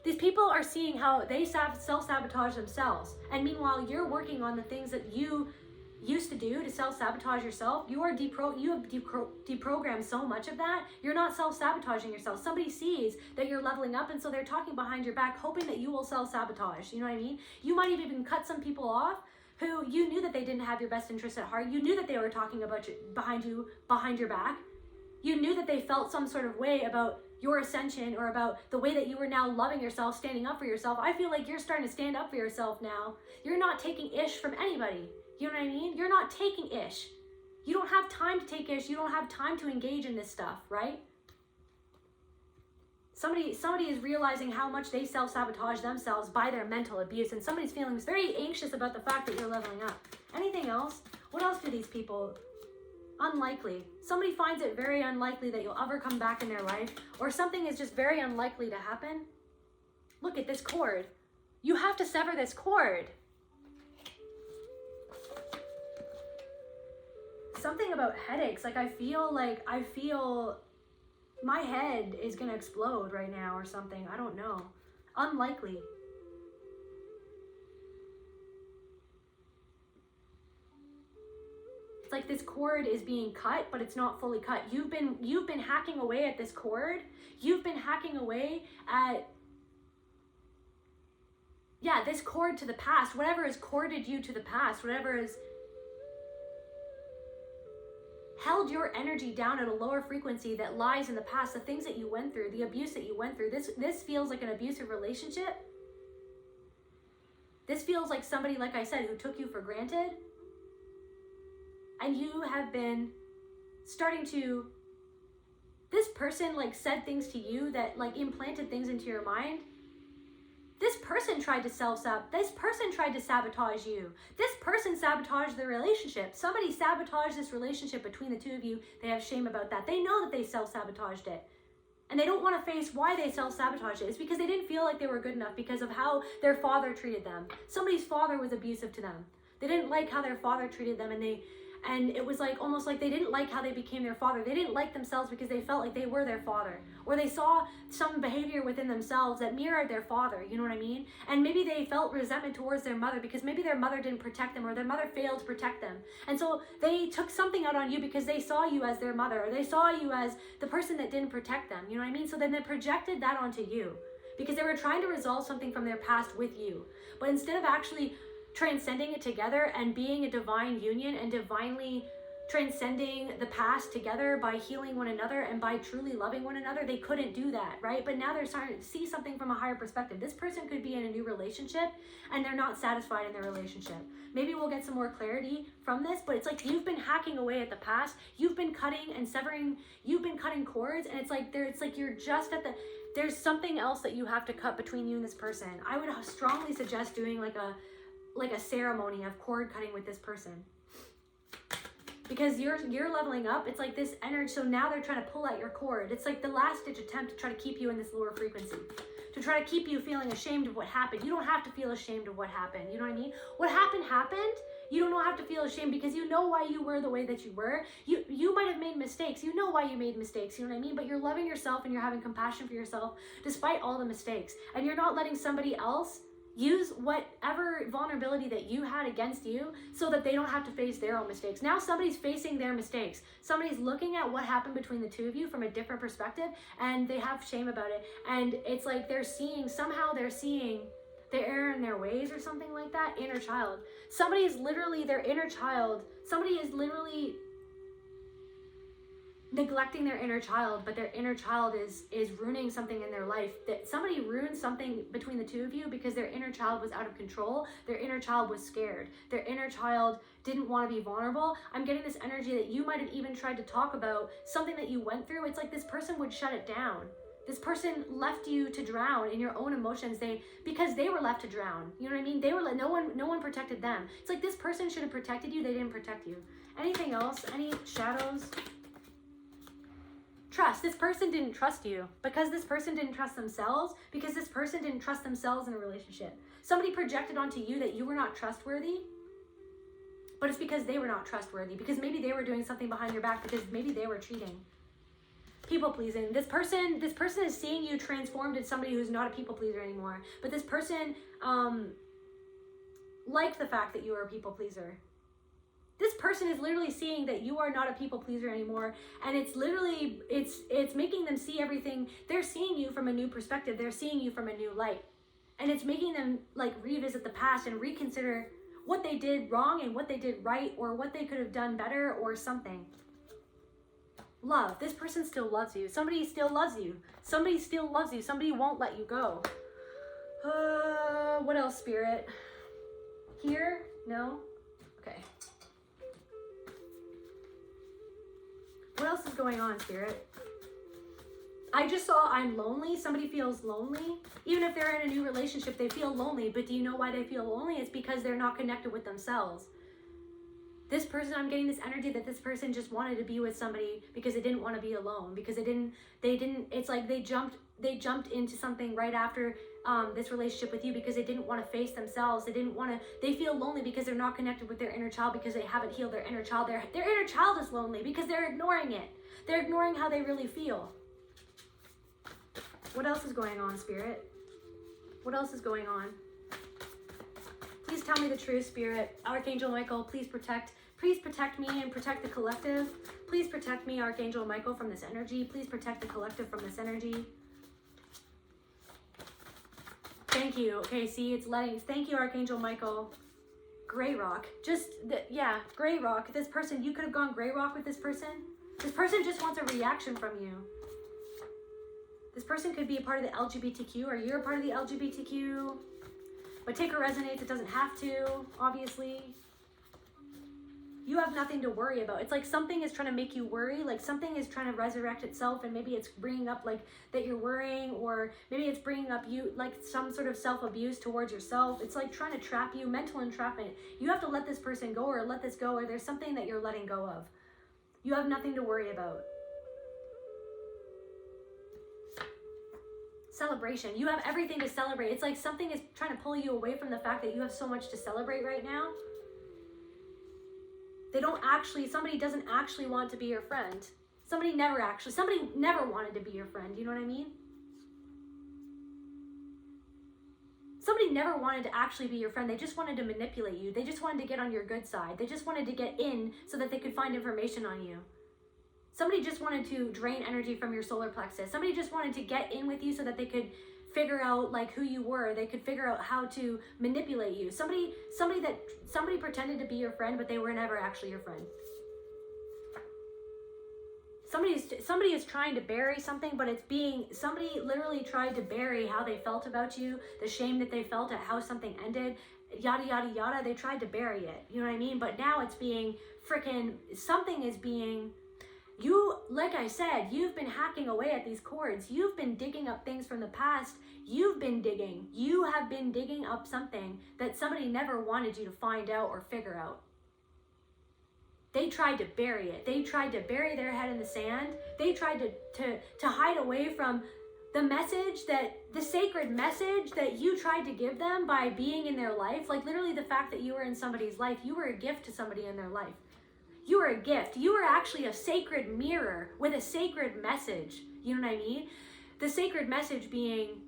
These people are seeing how they self-sabotage themselves. And meanwhile, you're working on the things that you used to do to self-sabotage yourself. You have deprogrammed so much of that. You're not self-sabotaging yourself. Somebody sees that you're leveling up, and so they're talking behind your back, hoping that you will self-sabotage. You know what I mean? You might have even cut some people off who you knew that they didn't have your best interest at heart. You knew that they were talking about you behind your back. You knew that they felt some sort of way about your ascension or about the way that you were now loving yourself, standing up for yourself. I feel like you're starting to stand up for yourself now. You're not taking ish from anybody. You know what I mean? You're not taking ish. You don't have time to take ish. You don't have time to engage in this stuff, right? Somebody is realizing how much they self-sabotage themselves by their mental abuse, and somebody's feeling very anxious about the fact that you're leveling up. Anything else? What else do these people? Unlikely. Somebody finds it very unlikely that you'll ever come back in their life, or something is just very unlikely to happen. Look at this cord. You have to sever this cord. Something about headaches. Like I feel my head is gonna explode right now or something. I don't know. Unlikely. It's like this cord is being cut, but it's not fully cut. You've been hacking away at this cord. You've been hacking away at this cord to the past. Whatever has corded you to the past, whatever has held your energy down at a lower frequency that lies in the past, the things that you went through, the abuse that you went through. This feels like an abusive relationship. This feels like somebody, like I said, who took you for granted. And you have been starting to, this person like said things to you that like implanted things into your mind. This person tried to this person tried to sabotage you. This person sabotaged the relationship. Somebody sabotaged this relationship between the two of you. They have shame about that. They know that they self-sabotaged it. And they don't want to face why they self-sabotaged it. It's because they didn't feel like they were good enough because of how their father treated them. Somebody's father was abusive to them. They didn't like how their father treated them, and And it was like almost like they didn't like how they became their father. They didn't like themselves because they felt like they were their father, or they saw some behavior within themselves that mirrored their father, you know what I mean? And maybe they felt resentment towards their mother because maybe their mother didn't protect them, or their mother failed to protect them. And so they took something out on you because they saw you as their mother, or they saw you as the person that didn't protect them, you know what I mean? So then they projected that onto you because they were trying to resolve something from their past with you. But instead of actually transcending it together and being a divine union and divinely transcending the past together by healing one another and by truly loving one another, they couldn't do that, right? But now they're starting to see something from a higher perspective. This person could be in a new relationship and they're not satisfied in their relationship. Maybe we'll get some more clarity from this, but it's like you've been hacking away at the past. You've been cutting and severing. You've been cutting cords, and it's like you're just at the, there's something else that you have to cut between you and this person. I would strongly suggest doing like a ceremony of cord cutting with this person, because you're leveling up. It's like this energy. So now they're trying to pull at your cord. It's like the last ditch attempt to try to keep you in this lower frequency, to try to keep you feeling ashamed of what happened. You don't have to feel ashamed of what happened. You know what I mean? What happened. You don't have to feel ashamed because you know why you were the way that you were. You might have made mistakes. You know why you made mistakes. You know what I mean? But you're loving yourself and you're having compassion for yourself despite all the mistakes. And you're not letting somebody else use whatever vulnerability that you had against you so that they don't have to face their own mistakes. Now somebody's facing their mistakes. Somebody's looking at what happened between the two of you from a different perspective, and they have shame about it. And it's like they're seeing the error in their ways or something like that. Inner child. Somebody is literally their inner child. Somebody is literally neglecting their inner child, but their inner child is ruining something in their life. That somebody ruined something between the two of you because their inner child was out of control. Their inner child was scared. Their inner child didn't want to be vulnerable. I'm getting this energy that you might have even tried to talk about something that you went through. It's like this person would shut it down. This person left you to drown in your own emotions. Because they were left to drown. You know what I mean? They were no one protected them. It's like this person should have protected you. They didn't protect you. Anything else? Any shadows? Trust. This person didn't trust you because this person didn't trust themselves, because this person didn't trust themselves in a relationship. Somebody projected onto you that you were not trustworthy, but it's because they were not trustworthy, because maybe they were doing something behind your back, because maybe they were cheating. People pleasing. This person is seeing you transformed into somebody who's not a people pleaser anymore. But this person liked the fact that you were a people pleaser. This person is literally seeing that you are not a people pleaser anymore, and it's literally it's making them see everything. They're seeing you from a new perspective. They're seeing you from a new light, and it's making them like revisit the past and reconsider what they did wrong and what they did right, or what they could have done better or something. Love. This person still loves you. Somebody still loves you. Somebody still loves you. Somebody won't let you go. What else, Spirit? Here? No? Okay. What else is going on, Spirit? I just saw I'm lonely. Somebody feels lonely. Even if they're in a new relationship, they feel lonely. But do you know why they feel lonely? It's because they're not connected with themselves. This person, I'm getting this energy that this person just wanted to be with somebody because they didn't want to be alone. Because they didn't, it's like they jumped into something right after this relationship with you because they didn't want to face themselves. They feel lonely because they're not connected with their inner child, because they haven't healed their inner child. Their inner child is lonely because they're ignoring it. They're ignoring how they really feel. What else is going on, Spirit? What else is going on? Please tell me the truth, Spirit. Archangel Michael, please protect me and protect the collective. Please protect me, Archangel Michael, from this energy. Please protect the collective from this energy. Thank you. Okay, see, it's letting. Thank you, Archangel Michael. Gray rock. Gray rock. This person, you could have gone gray rock with this person. This person just wants a reaction from you. This person could be a part of the LGBTQ, or you're a part of the LGBTQ. But take or resonates, it doesn't have to, obviously. You have nothing to worry about. It's like something is trying to make you worry, like something is trying to resurrect itself, and maybe it's bringing up like that you're worrying, or maybe it's bringing up you like some sort of self-abuse towards yourself. It's like trying to trap you, mental entrapment. You have to let this person go, or let this go, or there's something that you're letting go of. You have nothing to worry about. Celebration. You have everything to celebrate. It's like something is trying to pull you away from the fact that you have so much to celebrate right now. Somebody doesn't actually want to be your friend. Somebody never wanted to be your friend, you know what I mean? Somebody never wanted to actually be your friend. They just wanted to manipulate you. They just wanted to get on your good side. They just wanted to get in so that they could find information on you. Somebody just wanted to drain energy from your solar plexus. Somebody just wanted to get in with you so that they could figure out like who you were. They could figure out how to manipulate you. Somebody pretended to be your friend, but they were never actually your friend. Somebody is trying to bury something, but somebody literally tried to bury how they felt about you, the shame that they felt at how something ended, yada, yada, yada. They tried to bury it, you know what I mean? But now it's being like I said, you've been hacking away at these cords. You've been digging up things from the past. You have been digging up something that somebody never wanted you to find out or figure out. They tried to bury it. They tried to bury their head in the sand. They tried to hide away from the sacred message that you tried to give them by being in their life. Like literally the fact that you were in somebody's life, you were a gift to somebody in their life. You were a gift. You were actually a sacred mirror with a sacred message. You know what I mean? The sacred message being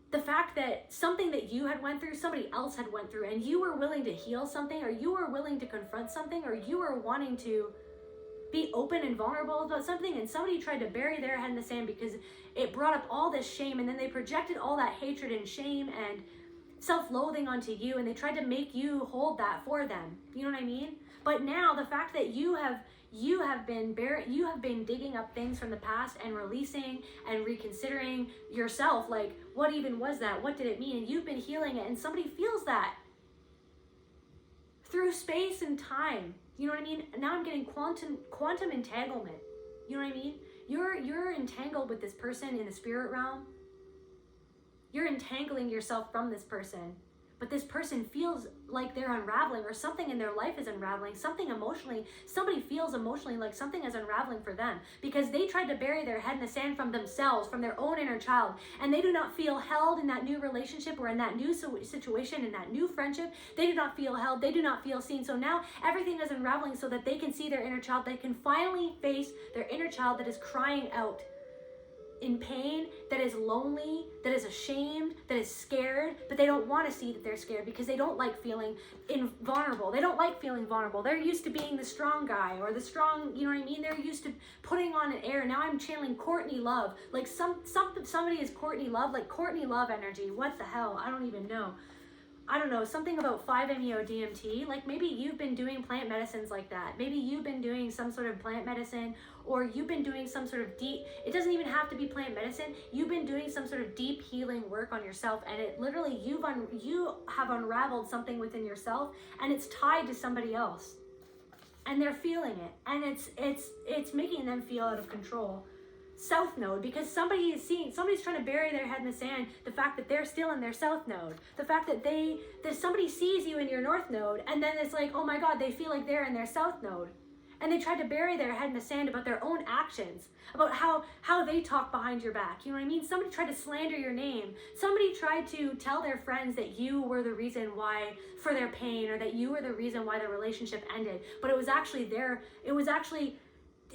the fact that something that you had went through, somebody else had went through, and you were willing to heal something, or you were willing to confront something, or you were wanting to be open and vulnerable about something, and somebody tried to bury their head in the sand because it brought up all this shame, and then they projected all that hatred and shame and self-loathing onto you, and they tried to make you hold that for them. You know what I mean? But now the fact that you have been digging up things from the past and releasing and reconsidering yourself, like what even was that? What did it mean? And you've been healing it, and somebody feels that through space and time. You know what I mean? Now I'm getting quantum entanglement. You know what I mean? You're entangled with this person in the spirit realm. You're entangling yourself from this person. But this person feels like they're unraveling, or something in their life is unraveling, somebody feels emotionally like something is unraveling for them because they tried to bury their head in the sand from themselves, from their own inner child, and they do not feel held in that new relationship or in that new situation, in that new friendship. They do not feel held, they do not feel seen. So now everything is unraveling so that they can see their inner child, they can finally face their inner child that is crying out in pain, that is lonely, that is ashamed, that is scared, but they don't want to see that they're scared because they don't like feeling vulnerable. They don't like feeling vulnerable. They're used to being the strong guy or the strong, you know what I mean? They're used to putting on an air. Now I'm channeling Courtney Love. Like somebody is Courtney Love, like Courtney Love energy. What the hell? I don't even know. I don't know, something about 5-MeO-DMT, like maybe you've been doing plant medicines like that. Maybe you've been doing some sort of plant medicine, or you've been doing some sort of it doesn't even have to be plant medicine. You've been doing some sort of deep healing work on yourself, and it literally, you have unraveled something within yourself, and it's tied to somebody else. And they're feeling it, and it's making them feel out of control. South node, because somebody's trying to bury their head in the sand, the fact that they're still in their south node, the fact that somebody sees you in your north node, and then it's like, oh my god, they feel like they're in their south node, and they tried to bury their head in the sand about their own actions, about how they talk behind your back. You know what I mean? Somebody tried to slander your name. Somebody tried to tell their friends that you were the reason why for their pain, or that you were the reason why the relationship ended, but it was actually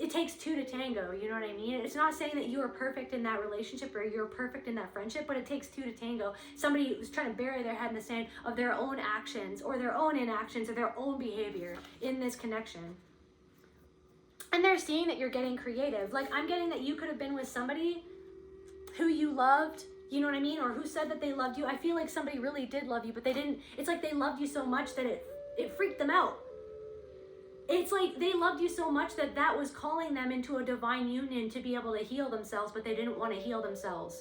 it takes two to tango, you know what I mean? It's not saying that you are perfect in that relationship or you're perfect in that friendship, but it takes two to tango. Somebody who's trying to bury their head in the sand of their own actions or their own inactions or their own behavior in this connection. And they're seeing that you're getting creative. Like, I'm getting that you could have been with somebody who you loved, you know what I mean? Or who said that they loved you. I feel like somebody really did love you, but they didn't. It's like they loved you so much that it freaked them out. It's like they loved you so much that was calling them into a divine union to be able to heal themselves, but they didn't want to heal themselves.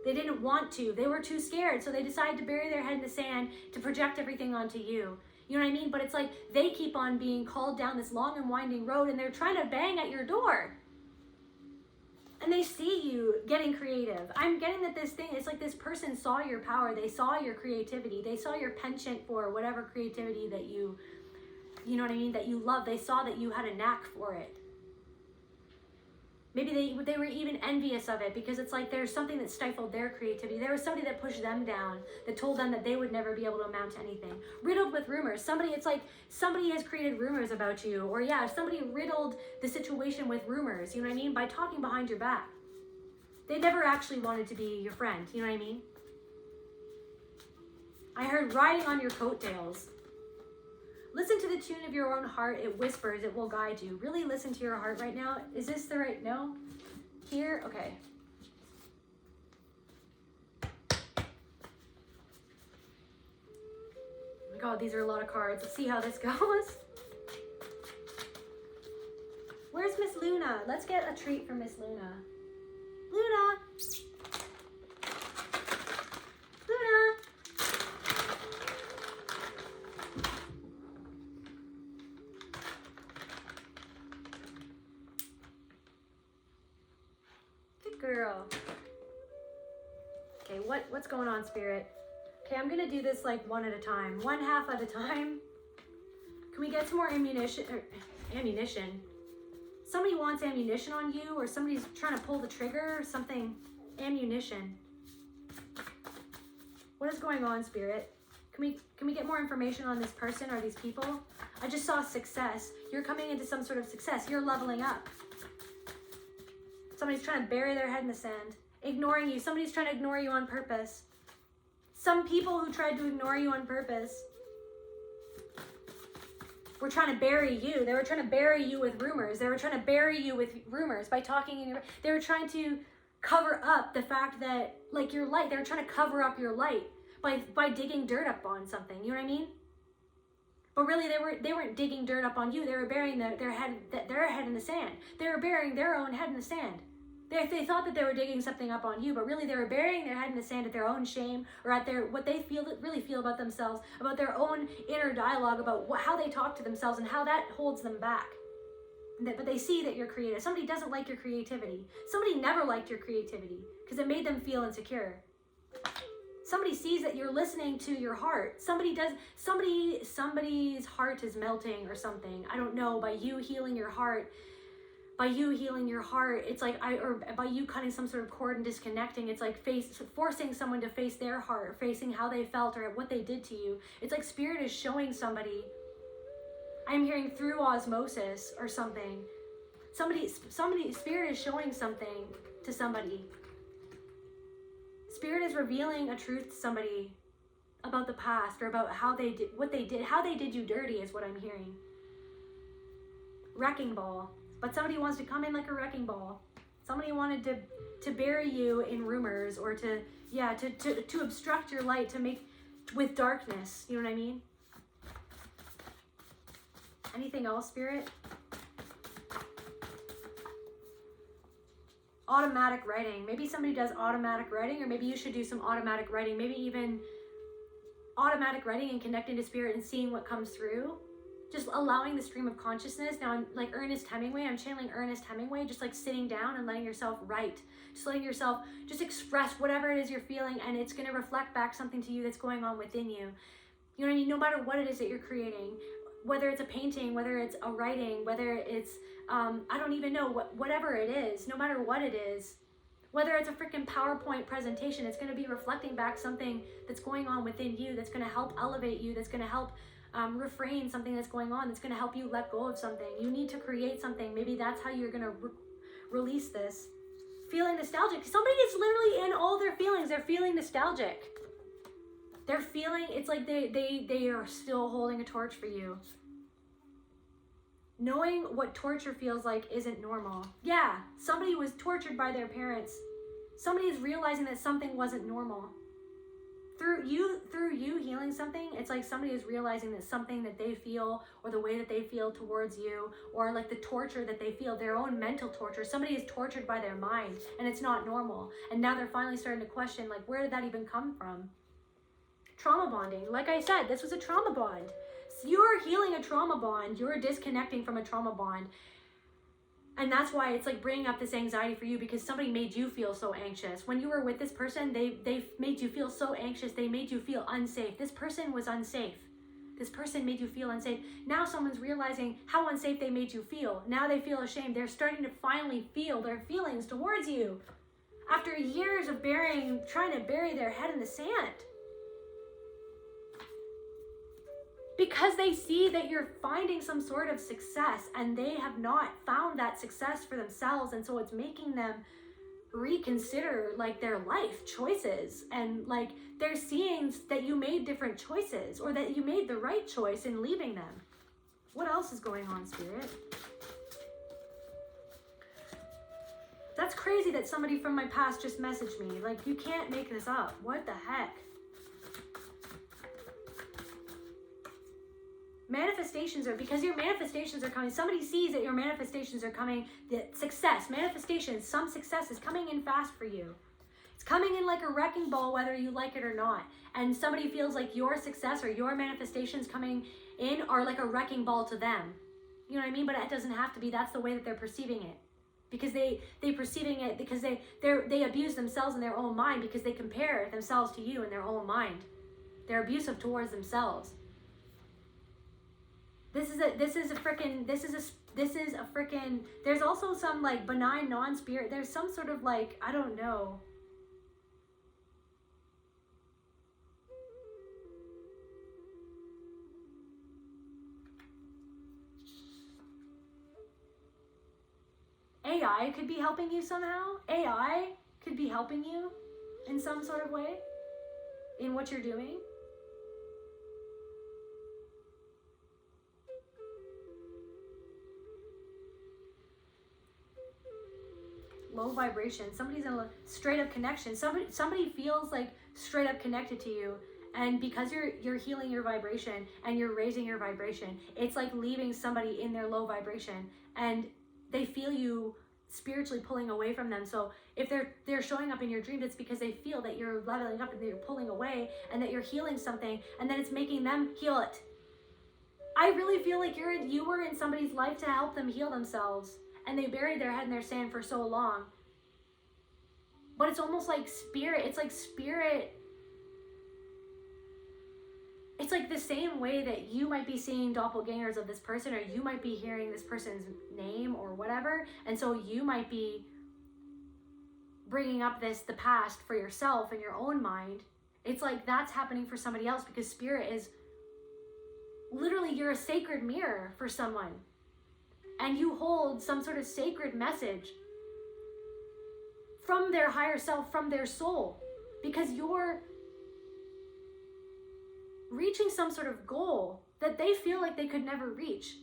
They didn't want to. They were too scared, so they decided to bury their head in the sand to project everything onto you. You know what I mean? But it's like they keep on being called down this long and winding road, and they're trying to bang at your door. And they see you getting creative. I'm getting that it's like this person saw your power. They saw your creativity. They saw your penchant for whatever creativity that you know what I mean, that you love. They saw that you had a knack for it. Maybe they were even envious of it because it's like there's something that stifled their creativity. There was somebody that pushed them down, that told them that they would never be able to amount to anything. Riddled with rumors. It's like somebody has created rumors about you, or yeah, somebody riddled the situation with rumors, you know what I mean? By talking behind your back. They never actually wanted to be your friend, you know what I mean? I heard riding on your coattails. Listen to the tune of your own heart. It whispers. It will guide you. Really listen to your heart right now. Is this the right? No? Here? Okay. Oh my God, these are a lot of cards. Let's see how this goes. Where's Miss Luna? Let's get a treat from Miss Luna. Luna! Luna! Girl. Okay, what's going on, Spirit? Okay, I'm gonna do this like one at a time, one half at a time. Can we get some more ammunition? Somebody wants ammunition on you, or somebody's trying to pull the trigger or something. Ammunition. What is going on, Spirit? Can we get more information on this person or these people? I just saw success. You're coming into some sort of success. You're leveling up. Somebody's trying to bury their head in the sand, ignoring you. Somebody's trying to ignore you on purpose. Some people who tried to ignore you on purpose were trying to bury you. They were trying to bury you with rumors. They were trying to bury you with rumors by talking in your... They were trying to cover up the fact that, like, your light. They were trying to cover up your light by digging dirt up on something. You know what I mean? But really, they weren't digging dirt up on you. They were burying their head in the sand. They were burying their own head in the sand. They thought that they were digging something up on you, but really they were burying their head in the sand at their own shame, or at what they really feel about themselves, about their own inner dialogue, about how they talk to themselves and how that holds them back. But they see that you're creative. Somebody doesn't like your creativity. Somebody never liked your creativity because it made them feel insecure. Somebody sees that you're listening to your heart. Somebody's heart is melting or something. I don't know, by you healing your heart. It's like or by you cutting some sort of cord and disconnecting, it's like forcing someone to face their heart, facing how they felt or what they did to you. It's like Spirit is showing somebody, I'm hearing through osmosis or something. Spirit is showing something to somebody. Spirit is revealing a truth to somebody about the past, or about how they did you dirty is what I'm hearing. Wrecking ball. But somebody wants to come in like a wrecking ball. Somebody wanted to bury you in rumors, or to obstruct your light, to make with darkness. You know what I mean? Anything else, Spirit? Automatic writing. Maybe somebody does automatic writing, or maybe you should do some automatic writing. Maybe even automatic writing and connecting to Spirit and seeing what comes through. Just allowing the stream of consciousness. Now I'm like Ernest Hemingway. I'm channeling Ernest Hemingway, just like sitting down and letting yourself write. Just letting yourself just express whatever it is you're feeling, and it's going to reflect back something to you that's going on within you. You know what I mean? No matter what it is that you're creating, whether it's a painting, whether it's a writing, whether it's, I don't even know, whatever it is, no matter what it is, whether it's a freaking PowerPoint presentation, it's going to be reflecting back something that's going on within you, that's going to help elevate you, that's going to help refrain something that's going on, that's going to help you let go of something. You need to create something. Maybe that's how you're going to release this. Feeling nostalgic. Somebody is literally in all their feelings. They're feeling nostalgic. They're feeling, it's like they are still holding a torch for you. Knowing what torture feels like isn't normal. Yeah, somebody was tortured by their parents. Somebody is realizing that something wasn't normal. Through you healing something, it's like somebody is realizing that something that they feel, or the way that they feel towards you, or like the torture that they feel, their own mental torture. Somebody is tortured by their mind, and it's not normal. And now they're finally starting to question, like, where did that even come from? Trauma bonding. Like I said, this was a trauma bond. So you're healing a trauma bond. You're disconnecting from a trauma bond. And that's why it's like bringing up this anxiety for you, because somebody made you feel so anxious. When you were with this person, they made you feel so anxious. They made you feel unsafe. This person was unsafe. This person made you feel unsafe. Now someone's realizing how unsafe they made you feel. Now they feel ashamed. They're starting to finally feel their feelings towards you. After years of trying to bury their head in the sand. Because they see that you're finding some sort of success and they have not found that success for themselves. And so it's making them reconsider like their life choices, and like they're seeing that you made different choices or that you made the right choice in leaving them. What else is going on, Spirit? That's crazy that somebody from my past just messaged me. Like, you can't make this up. What the heck? Manifestations are, because your manifestations are coming. Somebody sees that your manifestations are coming, that success, manifestations, some success is coming in fast for you. It's coming in like a wrecking ball, whether you like it or not. And somebody feels like your success or your manifestations coming in are like a wrecking ball to them. You know what I mean? But it doesn't have to be. That's the way that they're perceiving it. Because they perceiving it because they abuse themselves in their own mind, because they compare themselves to you in their own mind. They're abusive towards themselves. This is a freaking, there's also some like benign non-spirit. There's some sort of like, I don't know. AI could be helping you somehow. AI could be helping you in some sort of way in what you're doing. Low vibration. Somebody's in a straight up connection. Somebody feels like straight up connected to you, and because you're healing your vibration and you're raising your vibration, it's like leaving somebody in their low vibration, and they feel you spiritually pulling away from them. So if they're showing up in your dreams, it's because they feel that you're leveling up and that you're pulling away and that you're healing something, and then it's making them heal it. I really feel like you were in somebody's life to help them heal themselves, and they buried their head in their sand for so long. But it's almost like spirit. It's like spirit. It's like the same way that you might be seeing doppelgangers of this person, or you might be hearing this person's name or whatever. And so you might be bringing up the past for yourself in your own mind. It's like that's happening for somebody else, because spirit is literally, you're a sacred mirror for someone. And you hold some sort of sacred message from their higher self, from their soul, because you're reaching some sort of goal that they feel like they could never reach.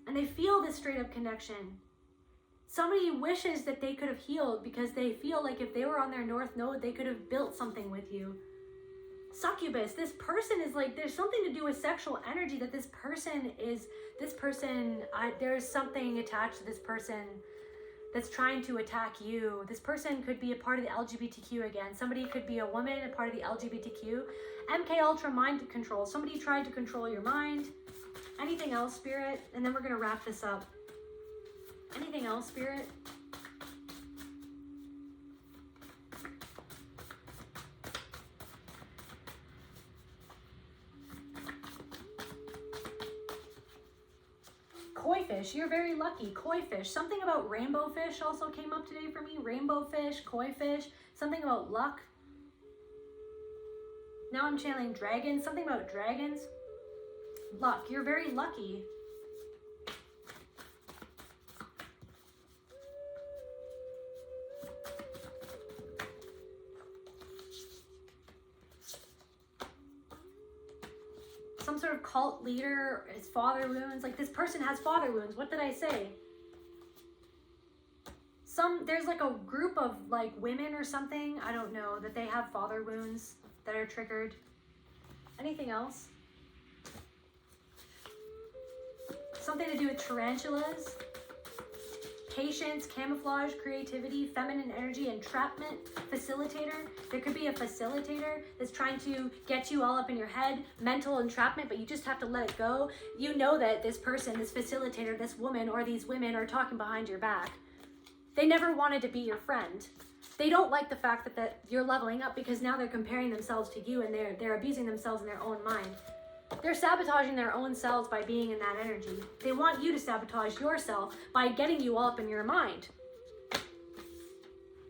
And they feel this straight up connection. Somebody wishes that they could have healed, because they feel like if they were on their north node, they could have built something with you. Succubus, this person is like, there's something to do with sexual energy, that there's something attached to this person that's trying to attack you. This person could be a part of the LGBTQ again. Somebody could be a woman, a part of the LGBTQ. MK Ultra mind control. Somebody tried to control your mind. Anything else, Spirit? And then we're going to wrap this up. Anything else, Spirit? Koi fish, you're very lucky. Koi fish. Something about rainbow fish also came up today for me. Rainbow fish, koi fish, something about luck. Now I'm channeling dragons. Something about dragons. Luck. You're very lucky. Some sort of cult leader, his father wounds. Like, this person has father wounds. What did I say? There's like a group of like women or something, I don't know, that they have father wounds that are triggered. Anything else? Something to do with tarantulas. Patience, camouflage, creativity, feminine energy, entrapment, facilitator. There could be a facilitator that's trying to get you all up in your head, mental entrapment, but you just have to let it go. You know that this person, this facilitator, this woman, or these women are talking behind your back. They never wanted to be your friend. They don't like the fact that you're leveling up, because now they're comparing themselves to you, and they're abusing themselves in their own mind. They're sabotaging their own selves by being in that energy. They want you to sabotage yourself by getting you all up in your mind.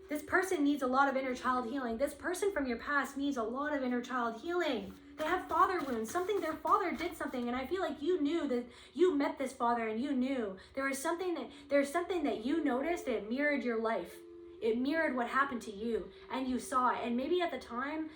This person needs a lot of inner child healing. This person from your past needs a lot of inner child healing. They have father wounds. Their father did something, and I feel like you knew that you met this father, and you knew there's something that you noticed that mirrored your life. It mirrored what happened to you, and you saw it. And maybe at the time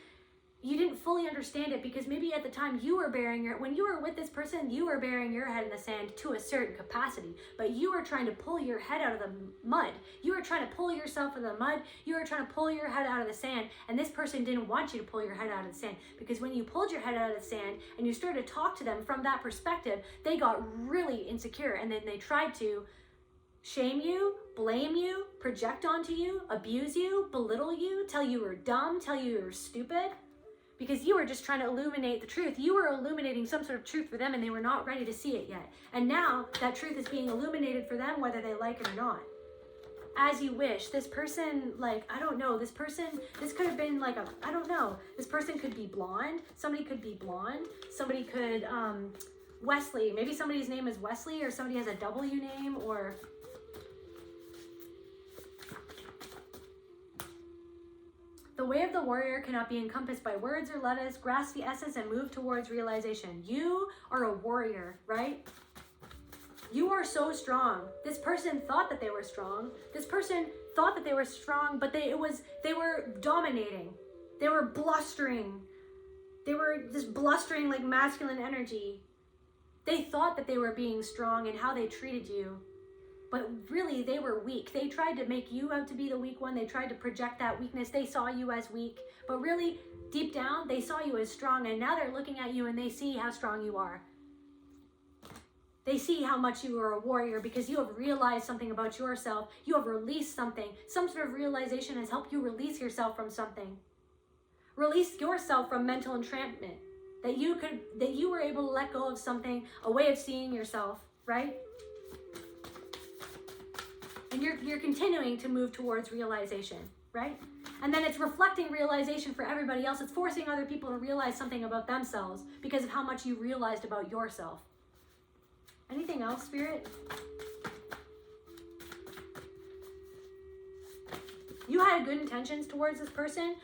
you didn't fully understand it, because maybe at the time when you were with this person, you were burying your head in the sand to a certain capacity, but you were trying to pull your head out of the mud. You were trying to pull yourself out of the mud. You were trying to pull your head out of the sand, and this person didn't want you to pull your head out of the sand, because when you pulled your head out of the sand and you started to talk to them from that perspective, they got really insecure, and then they tried to shame you, blame you, project onto you, abuse you, belittle you, tell you were dumb, tell you were stupid. Because you were just trying to illuminate the truth. You were illuminating some sort of truth for them, and they were not ready to see it yet. And now that truth is being illuminated for them, whether they like it or not. As you wish. This person, I don't know, this could have been I don't know. This person could be blonde. Somebody could be blonde. Somebody could, Wesley. Maybe somebody's name is Wesley, or somebody has a W name, or... The way of the warrior cannot be encompassed by words or letters. Grasp the essence and move towards realization. You are a warrior, right? You are so strong. This person thought that they were strong. This person thought that they were strong, but they were dominating. They were blustering. They were just blustering like masculine energy. They thought that they were being strong in how they treated you. But really, they were weak. They tried to make you out to be the weak one. They tried to project that weakness. They saw you as weak. But really, deep down, they saw you as strong. And now they're looking at you, and they see how strong you are. They see how much you are a warrior, because you have realized something about yourself. You have released something. Some sort of realization has helped you release yourself from something. Release yourself from mental entrapment. That you were able to let go of something, a way of seeing yourself, right? And you're continuing to move towards realization, right? And then it's reflecting realization for everybody else. It's forcing other people to realize something about themselves because of how much you realized about yourself. Anything else, Spirit? You had good intentions towards this person.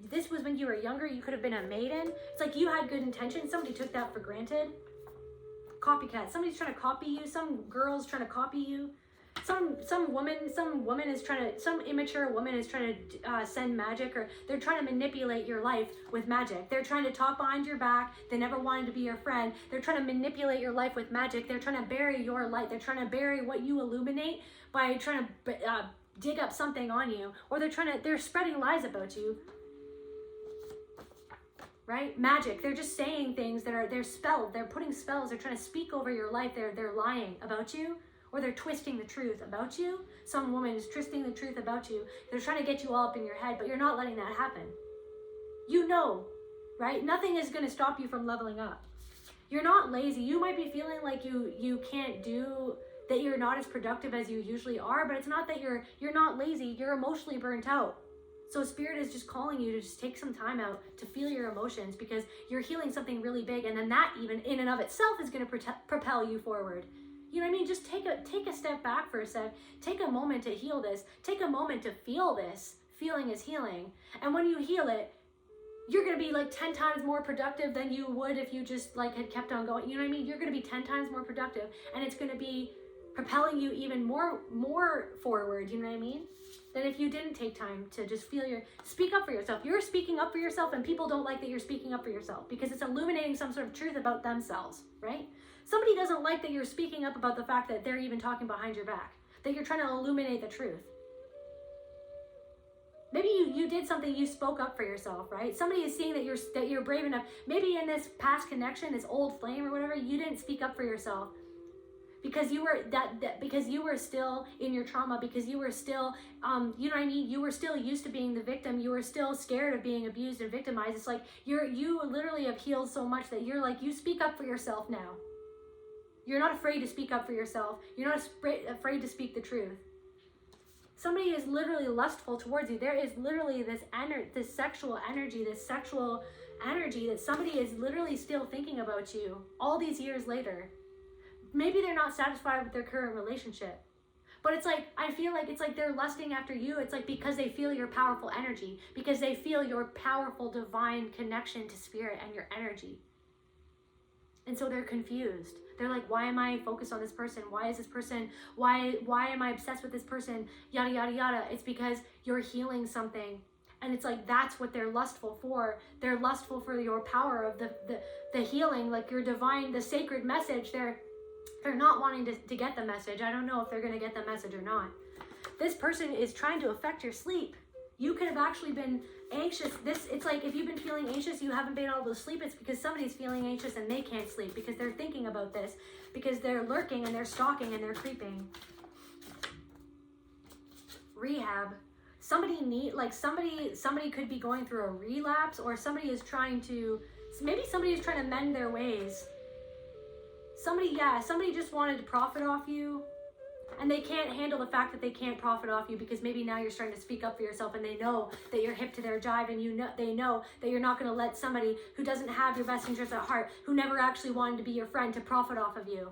This was when you were younger. You could have been a maiden. It's like you had good intentions. Somebody took that for granted. Copycat. Somebody's trying to copy you. Some girl's trying to copy you. Some immature woman is trying to send magic, or they're trying to manipulate your life with magic. They're trying to talk behind your back. They never wanted to be your friend. They're trying to manipulate your life with magic. They're trying to bury your light. They're trying to bury what you illuminate by trying to dig up something on you, or they're spreading lies about you. Right? Magic. They're just saying things they're spelled. They're putting spells. They're trying to speak over your life. They're lying about you. Or they're twisting the truth about you. Some woman is twisting the truth about you. They're trying to get you all up in your head, but you're not letting that happen. You know, right? Nothing is going to stop you from leveling up. You're not lazy. You might be feeling like you can't do, that you're not as productive as you usually are, but it's not that you're not lazy. You're emotionally burnt out. So Spirit is just calling you to just take some time out to feel your emotions, because you're healing something really big, and then that even in and of itself is going to propel you forward. You know what I mean? Just take a step back for a sec. Take a moment to heal this. Take a moment to feel this. Feeling is healing. And when you heal it, you're going to be 10 times more productive than you would if you just had kept on going. You know what I mean? You're going to be 10 times more productive, and it's going to be propelling you even more forward. You know what I mean? Than if you didn't take time to just speak up for yourself. You're speaking up for yourself, and people don't like that you're speaking up for yourself, because it's illuminating some sort of truth about themselves, right? Somebody doesn't like that you're speaking up about the fact that they're even talking behind your back, that you're trying to illuminate the truth. Maybe you did something, you spoke up for yourself, right? Somebody is seeing that you're brave enough. Maybe in this past connection, this old flame or whatever, you didn't speak up for yourself because you were because you were still in your trauma, because you were still you know what I mean? You were still used to being the victim. You were still scared of being abused and victimized. It's like you literally have healed so much that you speak up for yourself now. You're not afraid to speak up for yourself. You're not afraid to speak the truth. Somebody is literally lustful towards you. There is literally this sexual energy, that somebody is literally still thinking about you all these years later. Maybe they're not satisfied with their current relationship. But it's like, I feel like it's like they're lusting after you. It's like because they feel your powerful energy, because they feel your powerful divine connection to spirit and your energy. And so they're confused. They're like, why am I focused on this person? Why is this person, why am I obsessed with this person? Yada, yada, yada. It's because you're healing something. And it's like, that's what they're lustful for. They're lustful for your power of the healing, like your divine, the sacred message. They're not wanting to get the message. I don't know if they're going to get the message or not. This person is trying to affect your sleep. You could have actually been anxious. It's like if you've been feeling anxious, you haven't been able to sleep. It's because somebody's feeling anxious and they can't sleep because they're thinking about this, because they're lurking and they're stalking and they're creeping. Rehab. Somebody could be going through a relapse, or somebody is trying to mend their ways. Somebody just wanted to profit off you, and they can't handle the fact that they can't profit off you, because maybe now you're starting to speak up for yourself, and they know that you're hip to their jive, and they know that you're not going to let somebody who doesn't have your best interests at heart, who never actually wanted to be your friend, to profit off of you.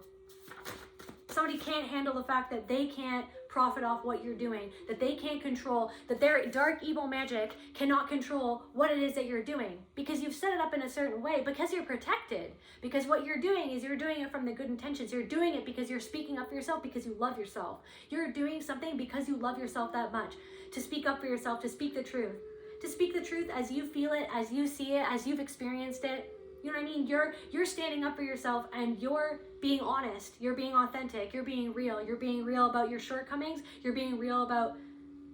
Somebody can't handle the fact that they can't profit off what you're doing, that they can't control, that their dark evil magic cannot control what it is that you're doing, because you've set it up in a certain way, because you're protected, because what you're doing is you're doing it from the good intentions. You're doing it because you're speaking up for yourself, because you love yourself. You're doing something because you love yourself that much, to speak up for yourself, to speak the truth as you feel it, as you see it, as you've experienced it. You know what I mean? You're standing up for yourself, and you're being honest. You're being authentic. You're being real. You're being real about your shortcomings. You're being real about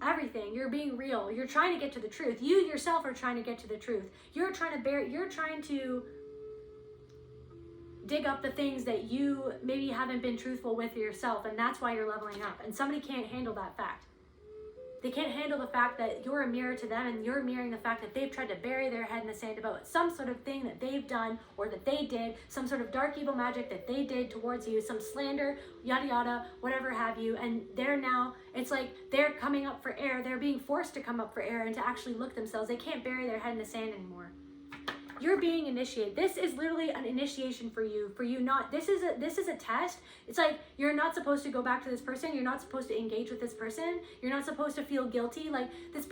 everything. You're being real. You're trying to get to the truth. You yourself are trying to get to the truth. You're trying to dig up the things that you maybe haven't been truthful with yourself, and that's why you're leveling up. And somebody can't handle that fact. They can't handle the fact that you're a mirror to them, and you're mirroring the fact that they've tried to bury their head in the sand about some sort of thing that they've done, or that they did, some sort of dark evil magic that they did towards you, some slander, yada yada, whatever have you. And they're now, it's like they're coming up for air. They're being forced to come up for air and to actually look themselves. They can't bury their head in the sand anymore. You're being initiated. This is literally an initiation for you not, this is a test. It's like, you're not supposed to go back to this person. You're not supposed to engage with this person. You're not supposed to feel guilty. Like this,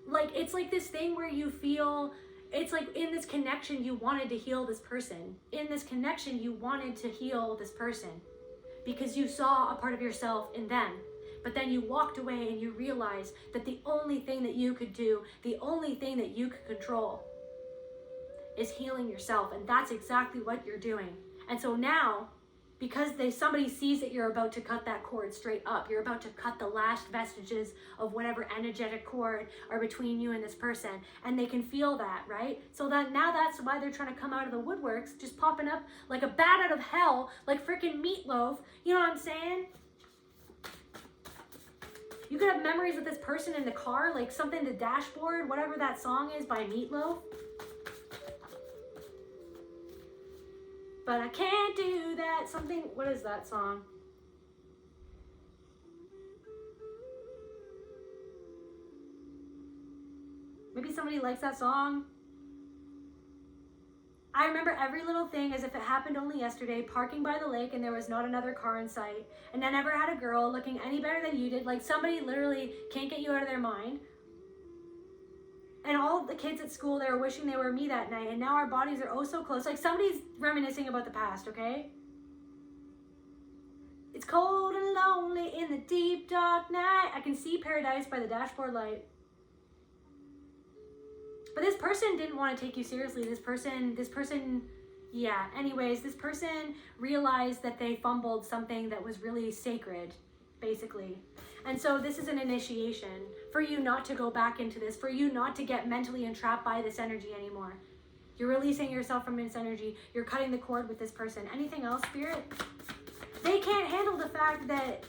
it's like this thing where you feel, it's like in this connection, you wanted to heal this person. In this connection, you wanted to heal this person because you saw a part of yourself in them. But then you walked away and you realized that the only thing that you could do, the only thing that you could control, is healing yourself. And that's exactly what you're doing. And so now, because somebody sees that you're about to cut that cord straight up, you're about to cut the last vestiges of whatever energetic cord are between you and this person, and they can feel that, right? So that now that's why they're trying to come out of the woodworks, just popping up like a bat out of hell, like freaking Meatloaf. You know what I'm saying? You could have memories with this person in the car, like something, the dashboard, whatever that song is by Meatloaf. But I can't do that. Something, what is that song? Maybe somebody likes that song. I remember every little thing as if it happened only yesterday, parking by the lake and there was not another car in sight. And I never had a girl looking any better than you did. Like somebody literally can't get you out of their mind. And all the kids at school, they were wishing they were me that night. And now our bodies are oh so close. Like somebody's reminiscing about the past, okay? It's cold and lonely in the deep dark night. I can see paradise by the dashboard light. But this person didn't want to take you seriously. This person, yeah. Anyways, this person realized that they fumbled something that was really sacred, basically. And so this is an initiation for you not to go back into this, for you not to get mentally entrapped by this energy anymore. You're releasing yourself from this energy. You're cutting the cord with this person. Anything else, Spirit? They can't handle the fact that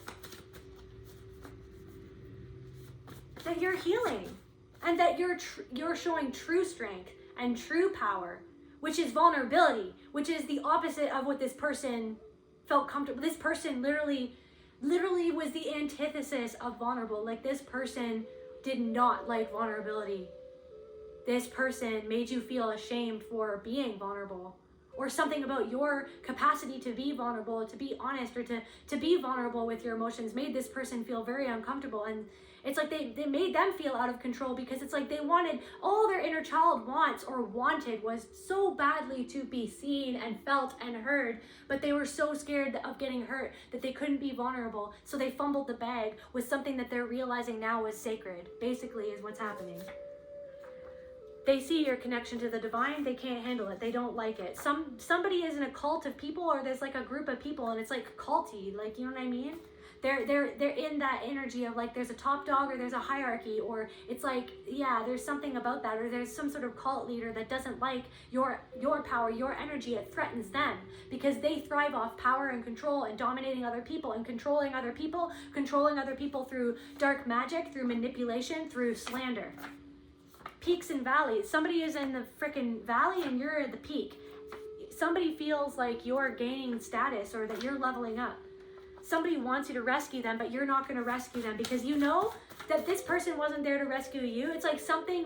you're healing and that you're showing true strength and true power, which is vulnerability, which is the opposite of what this person felt comfortable. This person literally literally was the antithesis of vulnerable. Like, this person did not like vulnerability. This person made you feel ashamed for being vulnerable, or something about your capacity to be vulnerable, to be honest, or to be vulnerable with your emotions made this person feel very uncomfortable. And it's like they made them feel out of control, because it's like they wanted, all their inner child wants or wanted was so badly to be seen and felt and heard, but they were so scared of getting hurt that they couldn't be vulnerable. So they fumbled the bag with something that they're realizing now was sacred, basically, is what's happening. They see your connection to the divine, they can't handle it, they don't like it. Somebody is in a cult of people, or there's like a group of people and it's like culty, like, you know what I mean? They're in that energy of like there's a top dog or there's a hierarchy, or it's like, yeah, there's something about that, or there's some sort of cult leader that doesn't like your power, your energy. It threatens them because they thrive off power and control and dominating other people and controlling other people through dark magic, through manipulation, through slander. Peaks and valleys. Somebody is in the freaking valley and you're at the peak. Somebody feels like you're gaining status or that you're leveling up. Somebody wants you to rescue them, but you're not going to rescue them because you know that this person wasn't there to rescue you. It's like something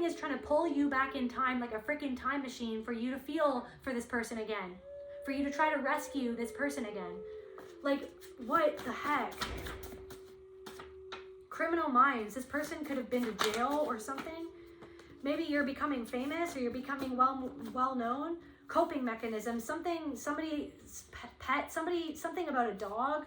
is trying to pull you back in time, like a freaking time machine, for you to feel for this person again, for you to try to rescue this person again. Like, what the heck? Criminal minds. This person could have been to jail or something. Maybe you're becoming famous or you're becoming well known. Coping mechanism. Somebody's pet. Something about a dog.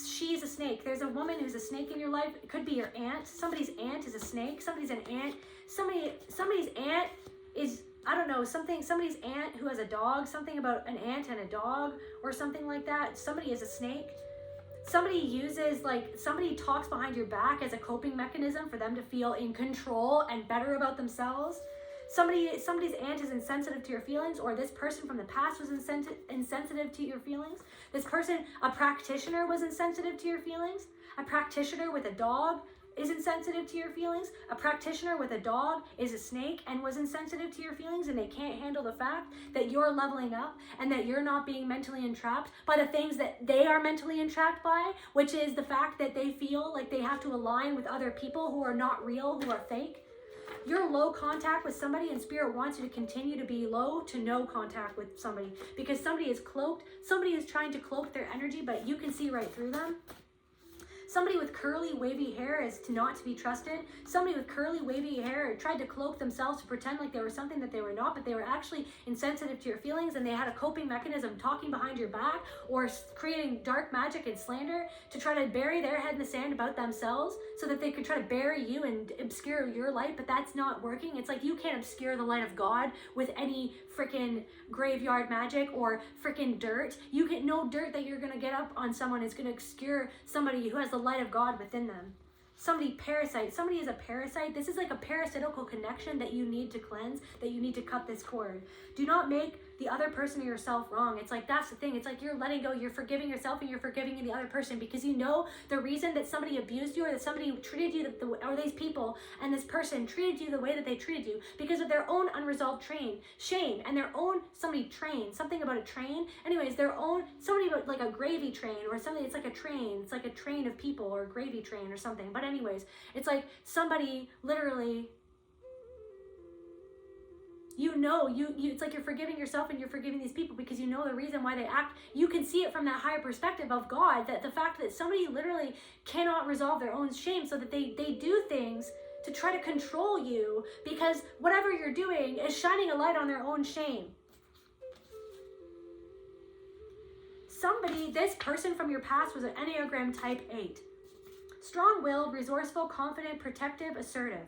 She's a snake. There's a woman who's a snake in your life. It could be your aunt. Somebody's aunt is a snake. Somebody's an aunt. Somebody's aunt is, I don't know, somebody's aunt who has a dog. Something about an aunt and a dog or something like that. Somebody is a snake. Somebody talks behind your back as a coping mechanism for them to feel in control and better about themselves. Somebody's aunt is insensitive to your feelings, or this person from the past was insensitive to your feelings. This person, a practitioner, was insensitive to your feelings. A practitioner with a dog is insensitive to your feelings. A practitioner with a dog is a snake and was insensitive to your feelings, and they can't handle the fact that you're leveling up and that you're not being mentally entrapped by the things that they are mentally entrapped by, which is the fact that they feel like they have to align with other people who are not real, who are fake. You're low contact with somebody, and spirit wants you to continue to be low to no contact with somebody because somebody is cloaked. Somebody is trying to cloak their energy, but you can see right through them. Somebody with curly, wavy hair is not to be trusted. Somebody with curly, wavy hair tried to cloak themselves to pretend like they were something that they were not, but they were actually insensitive to your feelings, and they had a coping mechanism talking behind your back or creating dark magic and slander to try to bury their head in the sand about themselves so that they could try to bury you and obscure your light, but that's not working. It's like you can't obscure the light of God with any freaking graveyard magic or freaking dirt. You get no dirt that you're gonna get up on someone is gonna obscure somebody who has the light of God within them. Somebody is a parasite. This is like a parasitical connection that you need to cleanse, that you need to cut this cord. Do not make the other person or yourself wrong. It's like, that's the thing. It's like you're letting go, you're forgiving yourself and you're forgiving the other person because you know the reason that somebody abused you or that somebody treated you, or these people and this person treated you the way that they treated you because of their own unresolved shame and their own, something about a train. Anyways, somebody about like a gravy train or something. It's like a train. It's like a train of people or a gravy train or something. But anyways, it's like somebody literally, it's like you're forgiving yourself and you're forgiving these people because you know the reason why they act. You can see it from that higher perspective of God, that the fact that somebody literally cannot resolve their own shame so that they do things to try to control you because whatever you're doing is shining a light on their own shame. This person from your past was an Enneagram type 8. Strong-willed, resourceful, confident, protective, assertive.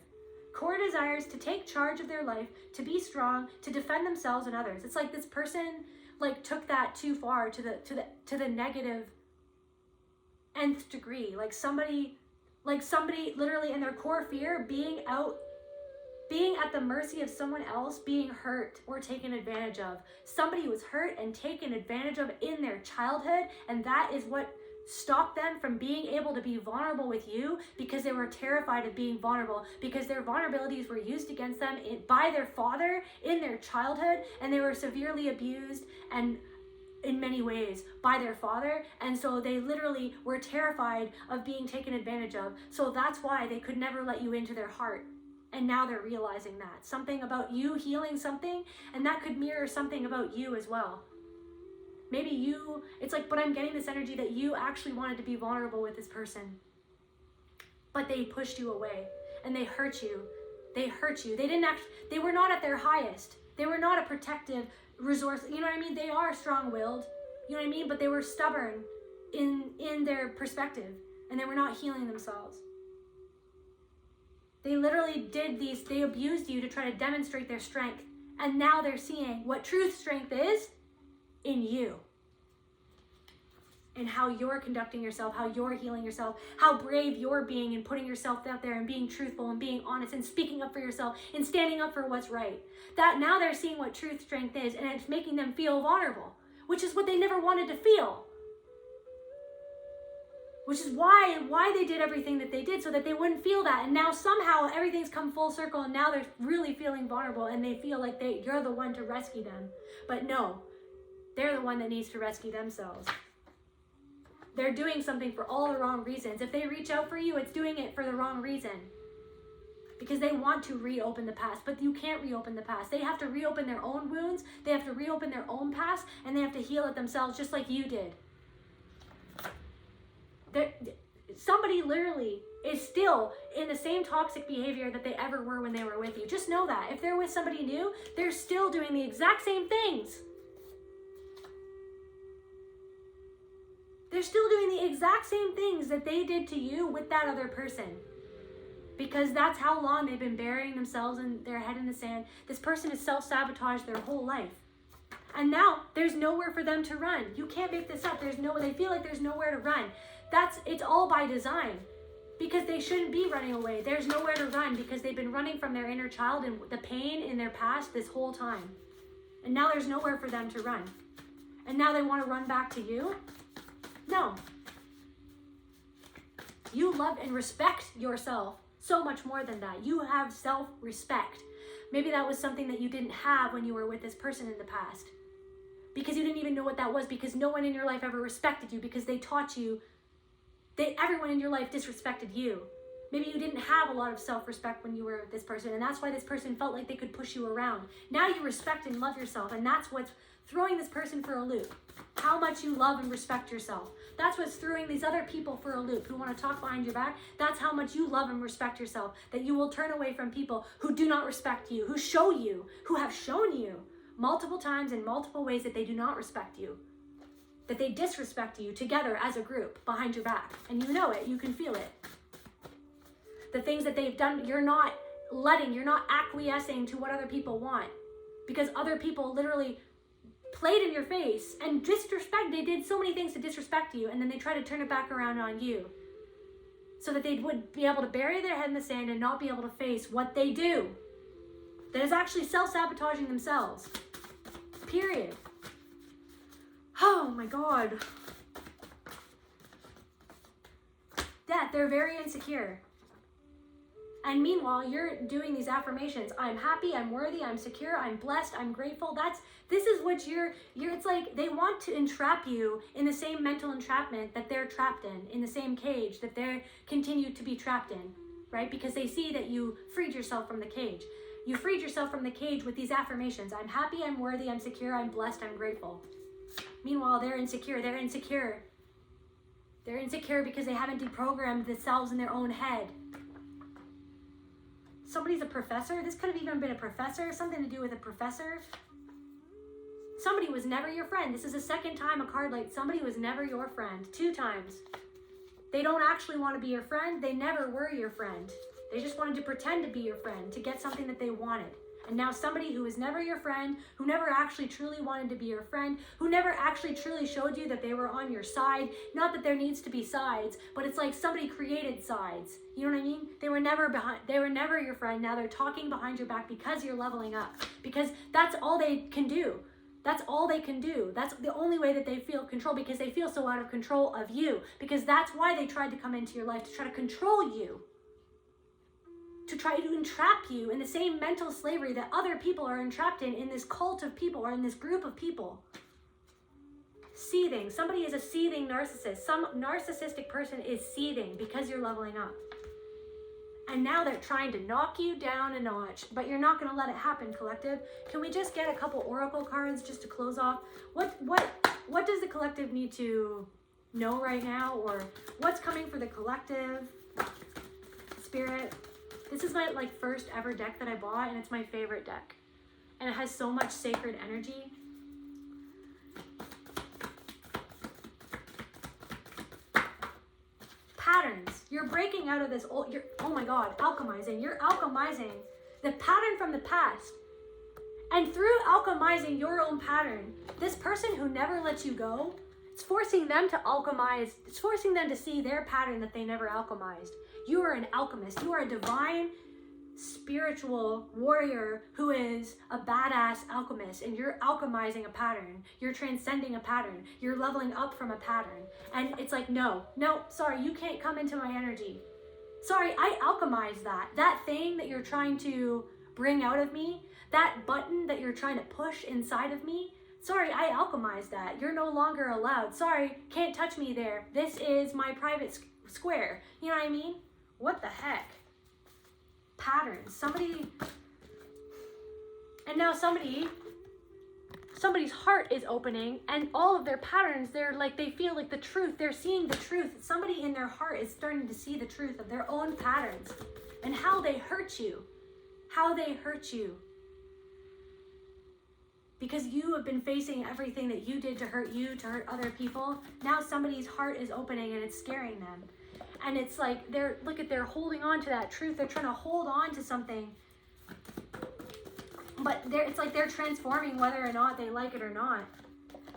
Core desires to take charge of their life, to be strong, to defend themselves and others. It's like this person like took that too far to the negative nth degree. Like somebody literally in their core fear being at the mercy of someone else, being hurt or taken advantage of. Somebody was hurt and taken advantage of in their childhood, and that is what stopped them from being able to be vulnerable with you because they were terrified of being vulnerable because their vulnerabilities were used against them by their father in their childhood, and they were severely abused and in many ways by their father, and so they literally were terrified of being taken advantage of. So that's why they could never let you into their heart. And now they're realizing that. Something about you healing something, and that could mirror something about you as well. Maybe you, it's like, but I'm getting this energy that you actually wanted to be vulnerable with this person. But they pushed you away, and they hurt you. They hurt you. They were not at their highest. They were not a protective resource. You know what I mean? They are strong-willed. You know what I mean? But they were stubborn in their perspective, and they were not healing themselves. They literally they abused you to try to demonstrate their strength. And now they're seeing what truth strength is in you. And how you're conducting yourself, how you're healing yourself, how brave you're being and putting yourself out there and being truthful and being honest and speaking up for yourself and standing up for what's right. That now they're seeing what truth strength is, and it's making them feel vulnerable, which is what they never wanted to feel. Which is why they did everything that they did, so that they wouldn't feel that. And now somehow everything's come full circle, and now they're really feeling vulnerable, and they feel like you're the one to rescue them. But no, they're the one that needs to rescue themselves. They're doing something for all the wrong reasons. If they reach out for you, it's doing it for the wrong reason. Because they want to reopen the past, but you can't reopen the past. They have to reopen their own wounds, they have to reopen their own past, and they have to heal it themselves just like you did. Somebody literally is still in the same toxic behavior that they ever were when they were with you. Just know that. If they're with somebody new, they're still doing the exact same things. They're still doing the exact same things that they did to you with that other person. Because that's how long they've been burying themselves in their head in the sand. This person has self-sabotaged their whole life. And now there's nowhere for them to run. You can't make this up. They feel like there's nowhere to run. It's all by design. Because they shouldn't be running away. There's nowhere to run because they've been running from their inner child and the pain in their past this whole time. And now there's nowhere for them to run. And now they want to run back to you? No. You love and respect yourself so much more than that. You have self-respect. Maybe that was something that you didn't have when you were with this person in the past. Because you didn't even know what that was, because no one in your life ever respected you, because they taught you, everyone in your life disrespected you. Maybe you didn't have a lot of self-respect when you were with this person, and that's why this person felt like they could push you around. Now you respect and love yourself, and that's what's throwing this person for a loop. How much you love and respect yourself. That's what's throwing these other people for a loop who want to talk behind your back. That's how much you love and respect yourself, that you will turn away from people who do not respect you, who have shown you multiple times in multiple ways that they do not respect you, that they disrespect you together as a group behind your back. And you know it, you can feel it. The things that they've done, you're not acquiescing to what other people want, because other people literally played in your face and they did so many things to disrespect you, and then they try to turn it back around on you so that they would be able to bury their head in the sand and not be able to face what they do that is actually self-sabotaging themselves. Period. Oh my God. That they're very insecure. And meanwhile, you're doing these affirmations. I'm happy, I'm worthy, I'm secure, I'm blessed, I'm grateful. This is what it's like they want to entrap you in the same mental entrapment that they're trapped in the same cage that they're continue to be trapped in, right? Because they see that you freed yourself from the cage. You freed yourself from the cage with these affirmations. I'm happy, I'm worthy, I'm secure, I'm blessed, I'm grateful. Meanwhile, they're insecure. They're insecure because they haven't deprogrammed themselves in their own head. Somebody's a professor. This could have even been a professor, something to do with a professor. Somebody was never your friend. This is the second time a card like somebody was never your friend. 2 times. They don't actually want to be your friend. They never were your friend. They just wanted to pretend to be your friend to get something that they wanted. And now somebody who was never your friend, who never actually truly wanted to be your friend, who never actually truly showed you that they were on your side. Not that there needs to be sides, but it's like somebody created sides. You know what I mean? They were never your friend. Now they're talking behind your back because you're leveling up. Because that's all they can do. That's all they can do. That's the only way that they feel control, because they feel so out of control of you. Because that's why they tried to come into your life, to try to control you. To try to entrap you in the same mental slavery that other people are entrapped in this cult of people or in this group of people. Seething. Somebody is a seething narcissist. Some narcissistic person is seething because you're leveling up. And now they're trying to knock you down a notch, but you're not going to let it happen, collective. Can we just get a couple oracle cards just to close off? What does the collective need to know right now, or what's coming for the collective? Spirit. This is my first ever deck that I bought, and it's my favorite deck. And it has so much sacred energy. Patterns. You're breaking out of this old, oh my God, alchemizing. You're alchemizing the pattern from the past. And through alchemizing your own pattern, this person who never lets you go, it's forcing them to alchemize. It's forcing them to see their pattern that they never alchemized. You are an alchemist. You are a divine spiritual warrior who is a badass alchemist, and you're alchemizing a pattern. You're transcending a pattern. You're leveling up from a pattern. And it's like, no, sorry, you can't come into my energy. Sorry, I alchemized that. That thing that you're trying to bring out of me, that button that you're trying to push inside of me, sorry, I alchemized that. You're no longer allowed. Sorry, can't touch me there. This is my private square. You know what I mean? What the heck? Patterns. And now somebody's heart is opening, and all of their patterns, they feel like the truth. They're seeing the truth. Somebody in their heart is starting to see the truth of their own patterns and how they hurt you. How they hurt you. Because you have been facing everything that you did to hurt you, to hurt other people. Now somebody's heart is opening and it's scaring them. And it's like, they're holding on to that truth. They're trying to hold on to something. But it's like they're transforming whether or not they like it or not.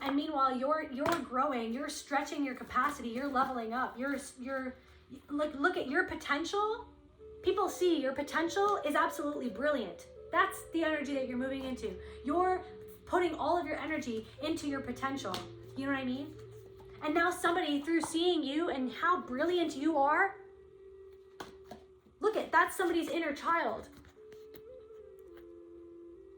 And meanwhile, you're growing, you're stretching your capacity, you're leveling up. Look at your potential. People see your potential is absolutely brilliant. That's the energy that you're moving into. You're putting all of your energy into your potential. You know what I mean? And now somebody, through seeing you and how brilliant you are, that's somebody's inner child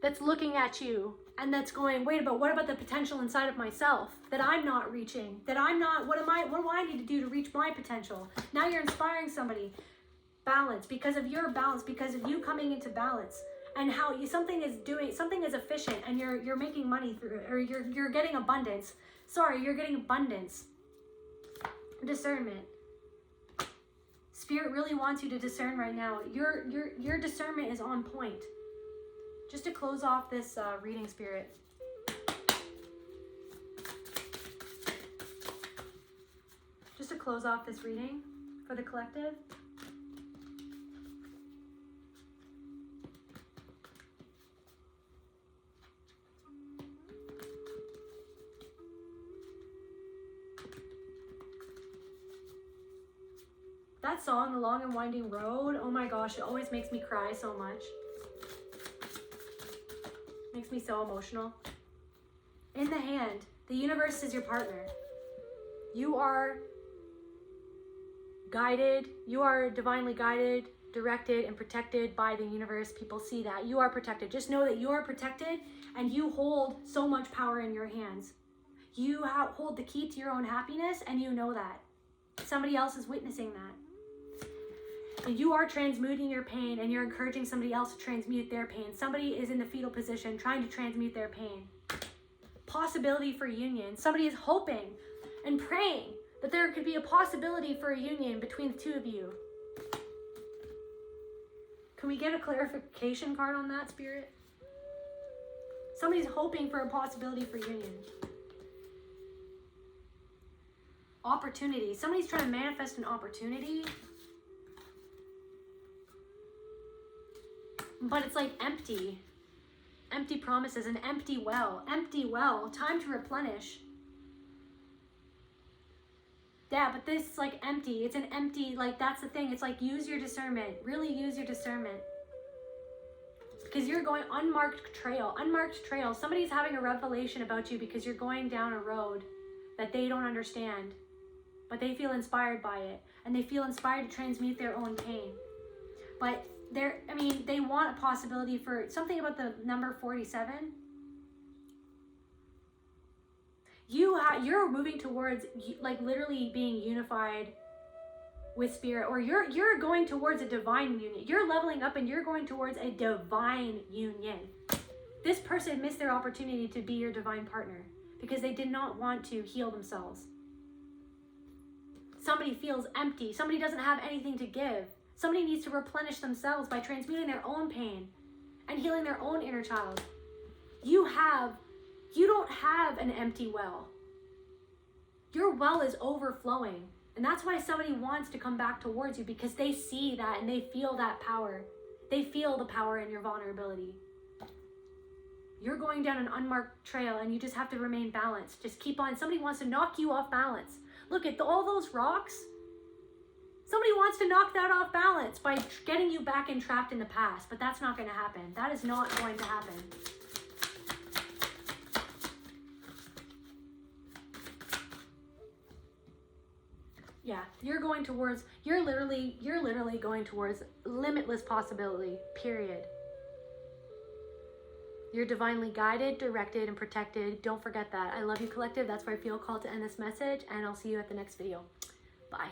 that's looking at you and that's going, what about the potential inside of myself that I'm not reaching, what do I need to do to reach my potential? Now you're inspiring somebody. Balance, because of your balance, because of you coming into balance, and how something is efficient, and you're making money through it, or you're getting abundance. Sorry, you're getting abundance. Discernment. Spirit really wants you to discern right now. Your discernment is on point. Just to close off this reading, Spirit. Just to close off this reading for the collective. That song, The Long and Winding Road, oh my gosh, it always makes me cry so much. Makes me so emotional. In the hand, the universe is your partner. You are guided, you are divinely guided, directed, and protected by the universe. People see that. You are protected. Just know that you are protected, and you hold so much power in your hands. You hold the key to your own happiness, and you know that. Somebody else is witnessing that. And you are transmuting your pain, and you're encouraging somebody else to transmute their pain. Somebody is in the fetal position trying to transmute their pain. Possibility for union. Somebody is hoping and praying that there could be a possibility for a union between the two of you. Can we get a clarification card on that, Spirit? Somebody's hoping for a possibility for union. Opportunity. Somebody's trying to manifest an opportunity. But it's like empty. Empty promises, an empty well. Empty well. Time to replenish. Yeah, but this is like empty. It's an empty, that's the thing. It's like, use your discernment. Really use your discernment. Because you're going unmarked trail. Unmarked trail. Somebody's having a revelation about you because you're going down a road that they don't understand. But they feel inspired by it. And they feel inspired to transmute their own pain. But they want a possibility for something about the number 47. you're moving towards like literally being unified with spirit, or you're going towards a divine union. You're leveling up and you're going towards a divine union. This person missed their opportunity to be your divine partner because they did not want to heal themselves. Somebody feels empty. Somebody doesn't have anything to give. Somebody needs to replenish themselves by transmuting their own pain and healing their own inner child. You don't have an empty well. Your well is overflowing. And that's why somebody wants to come back towards you, because they see that and they feel that power. They feel the power in your vulnerability. You're going down an unmarked trail and you just have to remain balanced. Just keep on. Somebody wants to knock you off balance. Look at all those rocks. Somebody wants to knock that off balance by getting you back entrapped in the past, but that's not going to happen. That is not going to happen. Yeah, you're literally going towards limitless possibility, period. You're divinely guided, directed, and protected. Don't forget that. I love you, collective. That's where I feel called to end this message, and I'll see you at the next video. Bye.